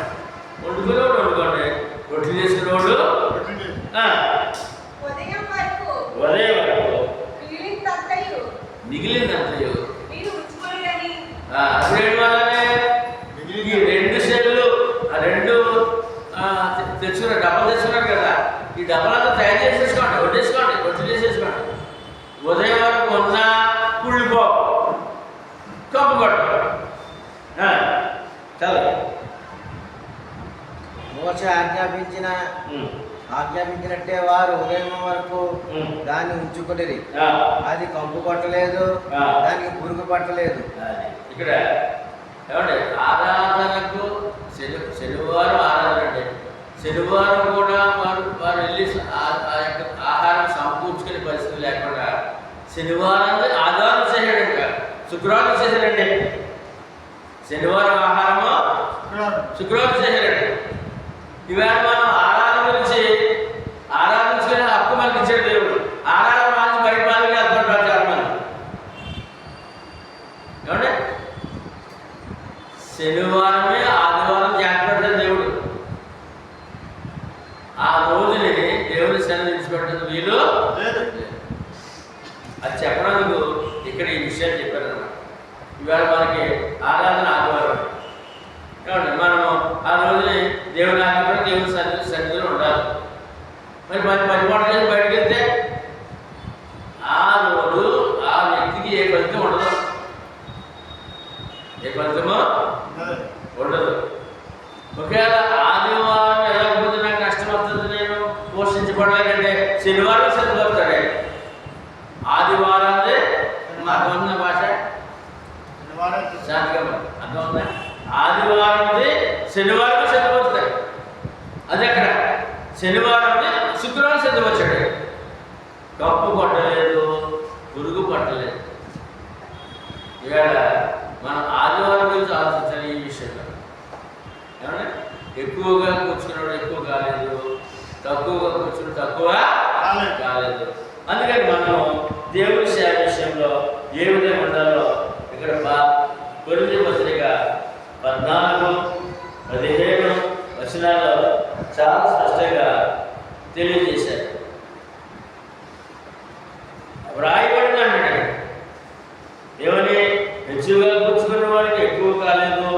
A: వండుకునేవాడు వండుకోండి, రొట్టెలు చేసుకునేవాడు ఉదయం వరకు మిగిలిందంతయు అప్పుడు వల్లనే ఈ 2 సెల్లు ఆ 2 తెచ్చుకున్నారు, డబ్బాలు తెచ్చుకున్నారు కదా, ఈ డబ్బాలంతా తయారు చేసేసుకోండి, వడ్డేసుకోండి, రొట్టెలు చేసేసుకోండి. ఉదయం వరకు ఉన్న కుళ్ళిపో కప్పు కొట్టు చదువు.
B: మోషే ఆజ్ఞాపించినట్టే వారు ఉదయం వరకు దాన్ని ఉంచుకునేది. అది కంపు కొట్టలేదు, దానికి పురుగు పట్టలేదు.
A: ఇక్కడ ఏమండి ఆరాధనకు శనివారం ఆరాధన అంటే శనివారం కూడా వారు వెళ్ళి ఆహారం సమకూర్చుకునే పరిస్థితి లేకుండా శనివారాన్ని ఆదివారం చేశాడంట, శుక్రవారం చేశాడండి. శనివారం ఆహారము శుక్రవారం చేశాడండి. ఇవాళ మనం ఆరాధన గురించి ఆరాధించుకునే హక్కు మనకి ఇచ్చాడు దేవుడు. ఆరాధన మాని బయట వాళ్ళకి వెళ్తుంటారు చాలా మంది. ఏమంటే శనివారమే ఆదివారం జాగ్రత్త దేవుడు. ఆ రోజుని దేవుడి సన్నిధి విడిచిపెట్టడం వీలు అది చెప్పడానికి ఇక్కడ ఈ విషయాలు చెప్పారు అన్నమాట. ఇవాళ మనకి ఆరాధన ఆదివారం ఏమండి, మనము ఆ రోజుని దేవుని ఆజ్ఞ దేవుని సన్నిధిలో ఉండాలి. మరి పరిపాలన చేసి బయటకు వెళ్తే ఆ రోజు ఆ వ్యక్తికి ఏ ఫలితం ఉండదు, ఏ ఫలితమో ఉండదు. ఒకవేళ ఆదివారం వెళ్ళకపోతే నాకు కష్టం వస్తుంది, నేను పోషించబడాలంటే శనివారం చదువుతాడే. ఆదివారాన్ని అర్థమవుతున్న భాష శాంతిగా అర్థమవుతుందా? ఆదివారం శనివారం చదువుతాయి. అది అక్కడ శనివారం శుక్రవారం చదువుచ్చాడు. కప్పు పట్టలేదు, పురుగు పట్టలేదు. ఇవాళ మనం ఆదివారం గురించి ఆలోచించాలి ఈ విషయంలో. ఏమన్నా ఎక్కువగా కూర్చున్నాడు ఎక్కువ కాలేదు, తక్కువగా కూర్చున్నాడు తక్కువ కాలేదు. అందుకని మనం దేవుడి సేవ విషయంలో ఏ విధంగా ఉండాలో ఇక్కడ కొరింథీ పత్రిక 14-15 వచనాల్లో చాలా స్పష్టంగా తెలియజేశారు. వ్రాయబడిన అన్నాడు ఏమని, ఎక్కువగా కూర్చుకున్న వాడికి ఎక్కువ కాలేదు,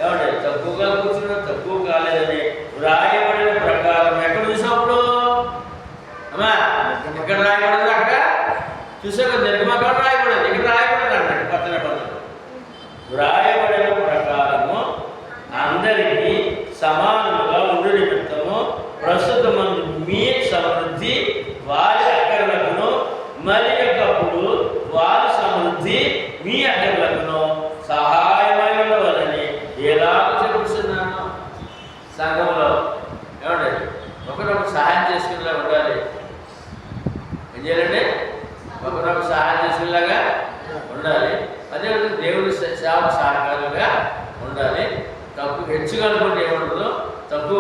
A: ఏమంటే తక్కువగా కూర్చున్న తక్కువ కాలేదని వ్రాయబడిన ప్రకారం. ఎక్కడ చూసినప్పుడు అమ్మా ఎక్కడ రాయబడింది? అక్కడ చూసాక నిర్గమకాండ రాయబడింది, ఇక్కడ రాయబడింది అన్నాడు 14 వ్రాయబడిన ప్రకారము అందరికీ సమానముగా ఉండు నిమిత్తము ప్రస్తుతమందు మీ సమృద్ధి వారి అక్కర్లకును మరి ఒకప్పుడు వారి సమృద్ధి మీ అక్కర్లకును సహాయమై ఉండవాలని ఎలాగ చెప్పుతున్నాను. సంఘంలో ఏమండి ఒకరొకరు సహాయం చేసుకునేలా ఉండాలి. ఏం చేయాలండి? ఒకరొకరు సహాయం చేసుకునేలాగా ఉండాలి. అదేవిధంగా దేవుడి సేవ సహకారులుగా ఉండాలి. తక్కువ హెచ్చుగా అనుకుంటే ఏముండదు, తక్కువ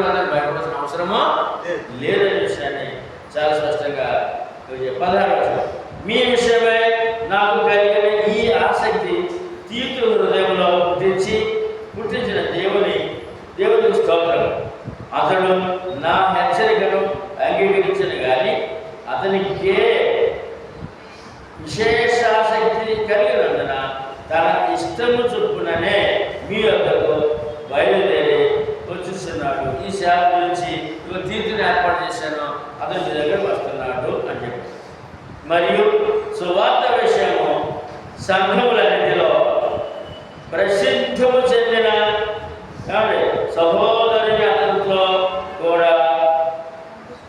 A: రాదని భయపడాల్సిన అవసరమో లేదనే విషయాన్ని చాలా స్పష్టంగా 16 మీ విషయమై నాకు కలిగిన ఈ ఆసక్తి తీతు హృదయంలో పుట్టించిన దేవుని స్తోత్రం. అతడు నా హెచ్చరికను అంగీకరించిన కానీ అతనికే విశేషాసక్తి కలిగినందున తన ఇష్టము చొప్పుననే మీ వద్దకు బయలుదేరి వచ్చేస్తున్నాడు. ఈ సేవ గురించి తీర్పుని ఏర్పాటు చేశాను, అతను మీ దగ్గర వస్తున్నాడు అని చెప్పి. మరియు సువార్త విషయము సంఘములన్నిటిలో ప్రసిద్ధము చెందిన సహోదరుని అతనితో కూడా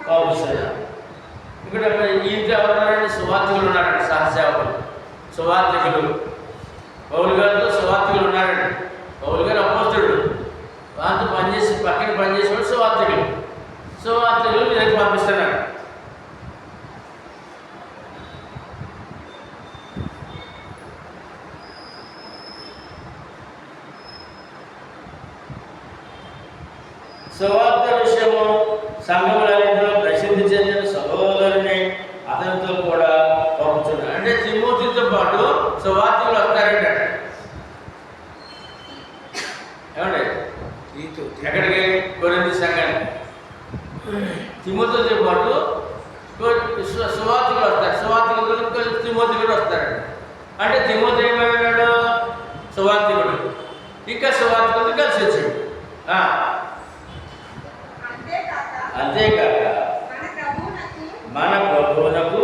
A: పంపిస్తున్నాను. ఇక్కడ ఇంట్లో ఎవరున్నారండి? సువార్థికులు ఉన్నారండి, సహసేవకులు సువార్థికులు. పౌలు గారితో సువార్థికులు ఉన్నారండి. పౌలు గారు అపోస్తలుడు, వాళ్ళతో పనిచేసి పక్కన పనిచేసేవాడు సువార్థికులు మీ దగ్గర పంపిస్తున్నాడు. సువార్త విషయము సంఘములన్నింటిలో ప్రసిద్ధి చెందిన సహోదరుని అతనితో కూడా పంపుతున్నాడు. అంటే తిమోతితో పాటు సువార్తలు వస్తారు ఎక్కడికి? కొరింథీ సంఘానికి. తిమోతితో పాటు సువార్తికులు వస్తారు. సువార్తికులు తిమోతి కూడా వస్తాడు. అంటే తిమోతి ఏమైనాడు? సువార్తికుడు. ఇంకా సువార్తికుడు కలిసి వచ్చాడు. అంతేకాక మన ప్రభువునకు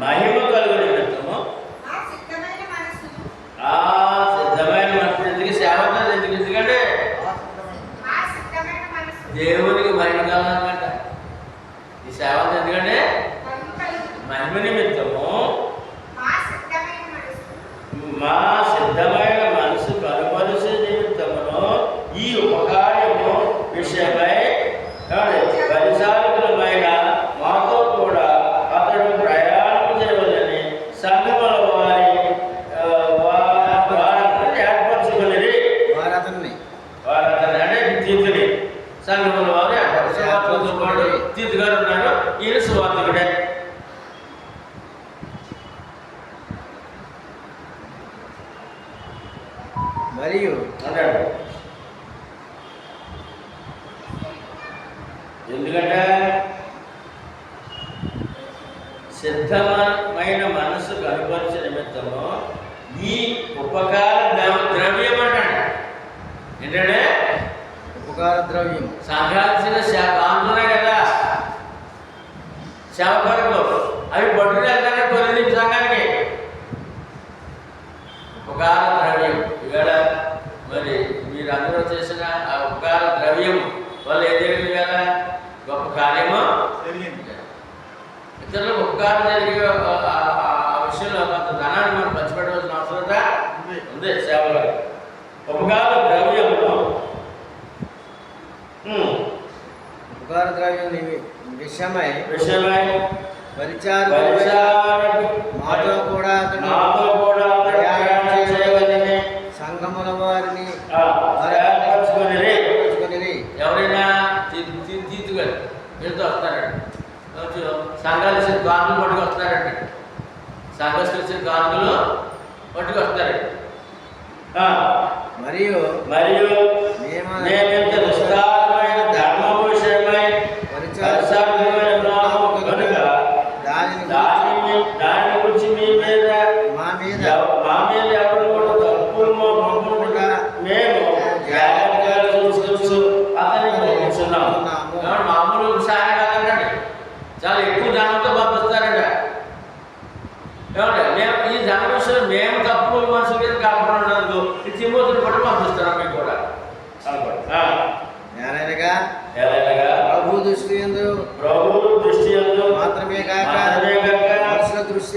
A: మహిమ కలుగు నిమిత్తము ఆ సిద్ధమైన మనసు ఎందుకు సేవ ఎందుకంటే దేవునికి మహిమ కలగనమాట. ఈ సేవ ఎందుకంటే మహిమ నిమిత్తము మా సిద్ధమైన మనసు కనుపరిచే నిమిత్తమును ఈ ఉపకార్యము విషయమై పరిచారకులమైన మాతో కూడా అతడు ప్రయాణం చేయవలని సంఘముల వారందరినీ ఏర్పరచుకుని వారతన్ని అంటే తీర్థుని సంఘముల వారు ఏర్పరచుకోవాలి. తీర్థు గారు ఉన్నారు. ఈయన సువార్తికుడే.
B: మరియు
A: అన్నాడు. ఎందుకంటే సిద్ధమైన మనసు కనుపరిచే నిమిత్తము ఈ ఉపకార ద్రవ్యం అంటాడు. ఏంటంటే
B: ఉపకార ద్రవ్యం
A: సంఘాల్సిన కానున్నాయి కదా సేవ కొరకు, అవి పట్టుకుని వెళ్తానే కొరింథీ సంఘానికి. ఉపకార ద్రవ్యం ఇవాళ మరి మీరందరూ చేసిన ఆ ఉపకార ద్రవ్యం వల్ల ఏం జరిగింది కదా? గొప్ప కార్యము ఇతరులకు ఉపకారం జరిగే ఆ విషయంలో కొంత ధనాన్ని మనం పంచిపెట్టవలసిన అవసరత ఉంది. సేవలో ఉపకార ద్రవ్యము
B: ఉపకార ద్రవ్యం విషయమై మాతో కూడా సంఘముల వారిని
A: ఎవరైనా తీతుగా వెళ్తూ వస్తారండి. సంఘాలు ఇచ్చిన కానుకలు పట్టుకు వస్తారండి. సంఘస్థులు ఇచ్చిన కానుకలు పట్టుకు వస్తారండి.
B: మరియు
A: మేమింత విస్తారమైన ధర్మం విషయమై కనుక దాని గురించి మా మీద ఎవరు కూడా తప్పులు మోపకుండా మేము జాగ్రత్తగా చూసుకోవచ్చు అతనికి పంపిస్తున్నాము. మామూలు సాయం కాదండి, చాలా ఎక్కువ ధనంతో పంపిస్తారంట. ఏమంటే మేము ఈ ధన విషయం మేము తప్పు మనుషుల మీద కాపాడుతున్నందుకు ఈ తిమోతిని కూడా పంపిస్తున్నాం. మీకు కూడా ప్రభు దృష్టి యందు మాత్రమే కాక మనుషుల దృష్టి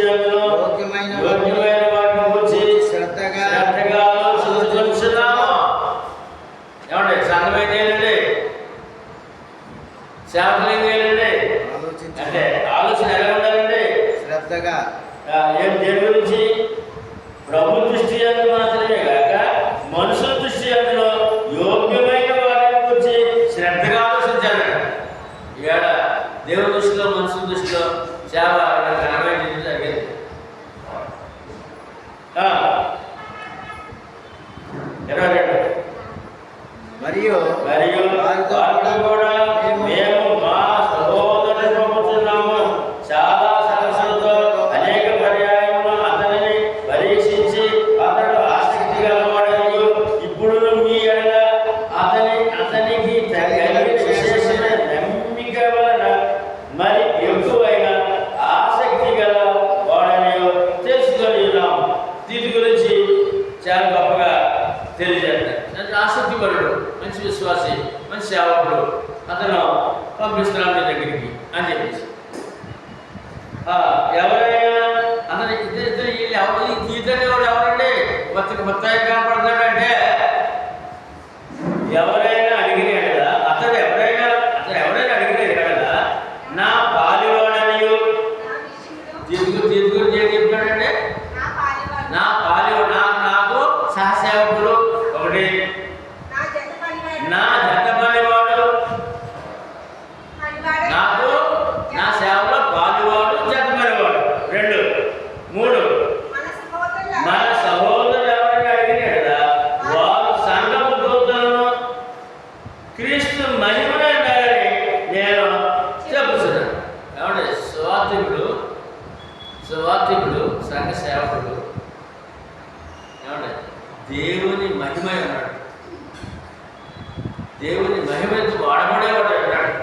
A: యందు యోగ్యమైన వాటిని గురించి శ్రద్ధగా ఆలోచించుచున్నాము. ఏమండి సంఘమైంది ఏంటండి? సేవకులు ఏంటండి? అంటే ఆలోచన ఎలా ఉండాలండి?
B: శ్రద్ధగా
A: దేని గురించి? ప్రభు దృష్టి యందు మాత్రమే కాక మనుషుల దృష్టి అందులో యోగ్యమైన వాటిని గురించి శ్రద్ధగా ఆలోచించాలట. ఇవాళ దేవుని దృష్టిలో మనుషుల దృష్టిలో సేవ ఘనమైన జరిగేది.
B: మరియు
A: వారితో కూడా మేము మా సహోదరుని పంపుతున్నాము. చాలా సమస్యలతో అనేక పర్యాయములు అతనిని పరీక్షించి అతడు ఆసక్తి గలవాడని ఇప్పుడు మీ ఎడల అతనికి కలిగిన విశేషమైన నమ్మిక వలన మరి ఎక్కువైన ఆసక్తి గల వాడని తెలుసుకొని ఉన్నాము. దీని గురించి చాలా గొప్పగా తెలియజేస్తారు. ఆసక్తి పరుడు, మంచి విశ్వాసి, మంచి సేవకుడు, అతను పంపిస్తున్నాడు మీ దగ్గరికి అని చెప్పేసి. ఎవరైనా అతను ఇద్దరు వీళ్ళు ఎవరు ఈ తీర్థని ఎవరు ఎవరండి మొత్తం కనపడతాడంటే ఎవరైనా అడిగిన కదా అతను ఎవరైనా అడిగిన కదా నా పాలివాడని తీర్థుడు ఏం చెప్తాడంటే నా పాలివాడు నాకు సహసేవకుడు ఒకటి, నా జత పనివాడు నాకు నా సేవలో పాలువాడు జత పనివాడు 2 3 మన సహోదరులు ఎవరైనా అడిగినా కదా వారు సంఘం దేవుని మహిమై ఉన్నాడు. దేవుని మహిమ నుంచి వాడబడేవాడు అన్నాడు.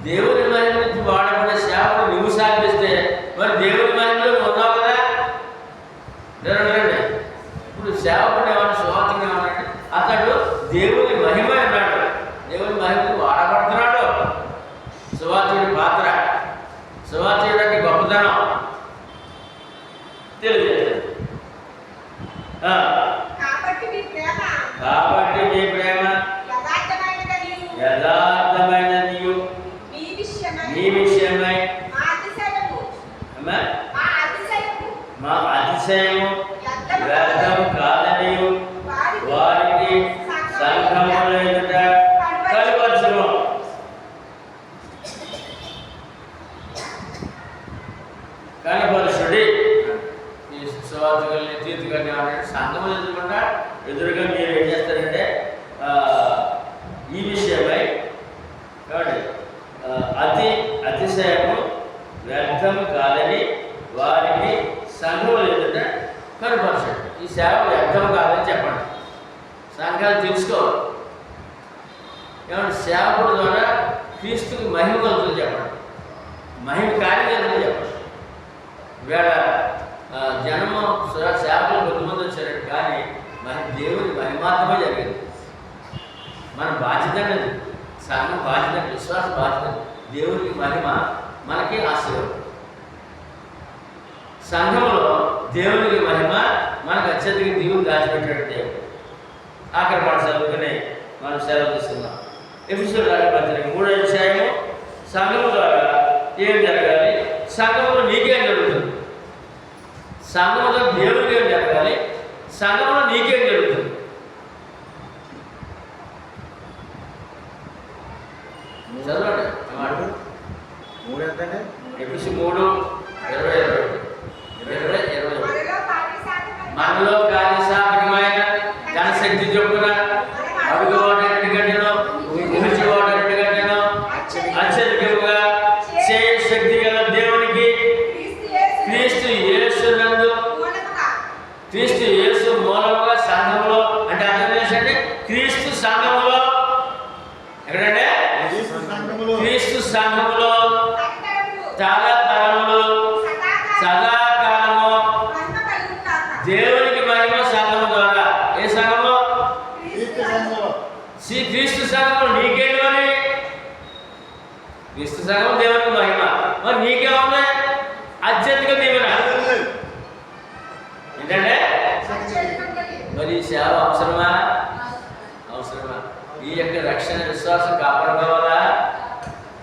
A: దేవుని మహిమ నుంచి వాడబడే సేవలు నువ్వు సాగిస్తే మరి దేవుని మహిమలో ఉన్నావు కదా. రండి, ఇప్పుడు సేవకుడు ఏమన్నా సువార్తగా ఏమన్నాడు, అతడు దేవుని మహిమ అన్నాడు. దేవుని మహిమకు వాడబడుతున్నాడు. సువార్తుడి పాత్ర, సువార్తుడి యొక్క గొప్పతనం తెలియజేస్తాడు. కాబట్టి నీ ప్రేమ యథార్థమైనది, నీ విషయమై మా అతిశయము వ్యర్థం కాదని వారికి సంఘముల ఎదుట కనపరచును. కనపరచుడి. ఈ సువార్తకుల్ని తీర్చుకొని సంఘములు ఎదురుగా మీరు ఏం చేస్తారంటే ఈ విషయమై కాబట్టి అతిశయము వ్యర్థము కాదని వారికి సంఘములు ఎదుట కనపరచండి. ఈ సేవ వ్యర్థం కాదని చెప్పండి. సంఘాలు తెలుసుకోవాలి. ఏమంటే సేవకుడు ద్వారా క్రీస్తుకి మహిమ కలుగుతుంది చెప్పండి. మహిమ కార్యకర్తలు చెప్పండి. ఈవేళ జనము సేవకులు కొద్దిమంది వచ్చారండి, కానీ దేవుని మహిమాత్రమే జరిగింది. మన బాధ్యత అనేది, సంఘం బాధ్యత, విశ్వాస బాధ్యత. దేవునికి మహిమ, మనకి ఆశీర్వాదం. సంఘంలో దేవునికి మహిమ, మనకు అత్యధిక దీవులు దాచిపెట్టాడు దేవుడు. ఆఖరి మాట చదువుకుని మనం సెలవు తీసుకున్నాం. ఎఫెసీయులకు రాసిన పత్రిక 3వ అధ్యాయము. సంఘం ద్వారా ఏం జరగాలి, సంఘంలో నీకేం జరుగుతుంది, సంఘంలో దేవుడికి ఏం జరగాలి, సంఘంలో నీకేం జరుగుతుంది. చదవండి.
B: 3 ఎంతండి?
A: ఎఫెసీ 3:20. మనలో కార్యసాధకమైన ఘనశక్తి చొప్పున అడుగువాడటి గంటను ఊహించేవాడటి గంటను అత్యధికముగా చేయ శక్తి గల దేవునికి క్రీస్తు యేసు మూలముగా సంఘములో, అంటే అర్థం చేసండి, క్రీస్తు సంఘములో, ఎక్కడంటే క్రీస్తు సంఘములో తరతరములు సదాకాలము దేవునికి మహిమ సంఘము ద్వారా. ఏ సంఘము? క్రీస్తు సంఘము. నీకేంటి మరి? క్రీస్తు సంఘం దేవునికి మహిమ, మరి నీకేముంది? అత్యధిక దీవెన. ఏంటంటే మరి సేవ అవసరమా? అవసరమా? ఈ యొక్క రక్షణ విశ్వాసం కాపాడుకోవాలా?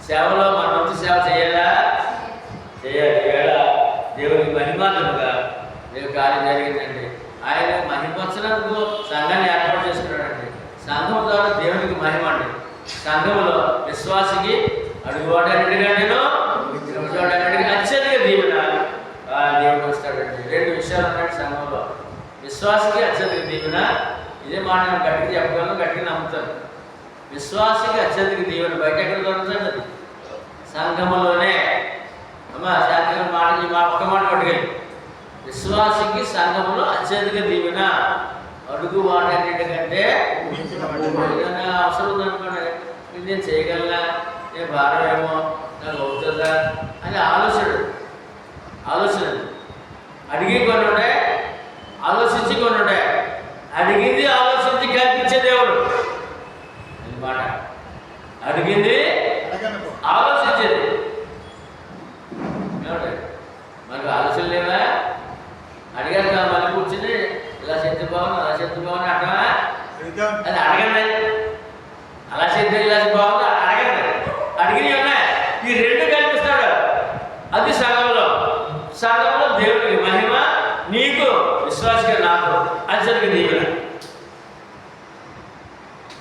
A: సేవలో మన వంతు సేవ చేయాలా? చేయాలి. ఈవేళ దేవునికి మహిమాత్మగా దేవుని కార్యం జరిగిందండి. ఆయన మహిమపరచడానికి సంఘాన్ని ఏర్పాటు చేసుకున్నాడండి. సంఘం ద్వారా దేవునికి మహిమ అండి. సంఘంలో విశ్వాసికి అడుగువాడన్నిటి కంటేనో అత్యధిక దీవెన దేవుడు వస్తాడండి. 2 విషయాలు ఉన్నాయి సంఘంలో. విశ్వాసికి అత్యధిక దీవెన, ఇదే మాట నేను గట్టిగా చెప్పగలను, గట్టిగా నమ్ముతాను. విశ్వాసికి అత్యధిక దీవెన బయట ఎక్కడ దొరుకుతుంది? అది సంఘములోనే. అమ్మ శాంతిగా మాట, ఈ మాట ఒక్క మాట పట్టుకెళ్ళి, విశ్వాసికి సంఘములో అత్యధిక దీవెన. అడుగు వాటన్నిటికంటే ఏదైనా అవసరం ఉందనుకోండి, నేను చేయగలనా, నేను భారం ఏమో, నాకు అవుతుందా అని ఆలోచన అడిగి కొన్ని ఉంటాయి, ఆలోచించి కొన్ని ఉంటాయి. అడిగింది ఆలోచించి కల్పించే దేవుడు మాట. అడిగింది ఆలోచించేది. మనకు ఆలోచన లేవా? అడిగారు కదా, మళ్ళీ కూర్చుని ఇలా శక్తి బాగుంది, అలా శక్తి బాగుంది అంటావా? అది అడగండి. అలా శక్తి ఇలా బాగుంది అడగండి. అడిగినవి ఉన్నాయి. ఈ 2 కల్పిస్తాడు. అది సంఘంలో దేవుడికి మహిమ, నీకు విశ్వాసగా నాకు అత్యధిక దీవెన.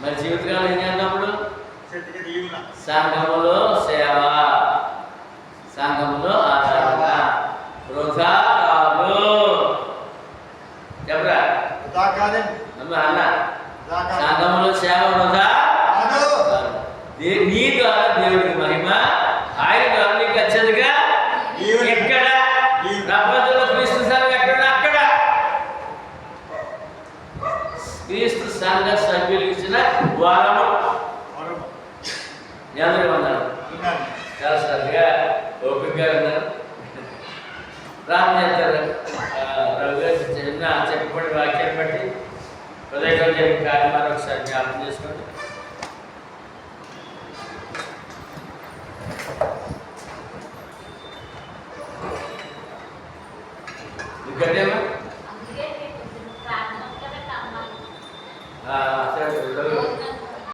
A: మరి జీవితకాలం ఏం చేద్దాప్పుడు? సంఘములో సేవ, సంఘములో ఆరాధన. వృధా కాదు. చెప్పరా అన్న? సంఘములో సేవ వృధా నీ ద్వారా దేవుడికి మహిమ, ఆయన ద్వారా నీకు అత్యధిక. ఎక్కడ ప్రపంచంలో క్రీస్తు సంఘం ఎక్కడ? అక్కడ సంఘ సభ్యులు ఇచ్చిన వారము అందరూ ఉన్నారు. చాలా శ్రద్ధగా ఓపికగా ఉన్నారు. ప్రార్థన చేస్తారు. రవి గారు చిన్న చెప్పబడి వాక్యాన్ని బట్టి హృదయంలో జరిగిన కార్యక్రమాలు ఒకసారి జ్ఞాపకం చేసుకోండి. ఇంకటేమో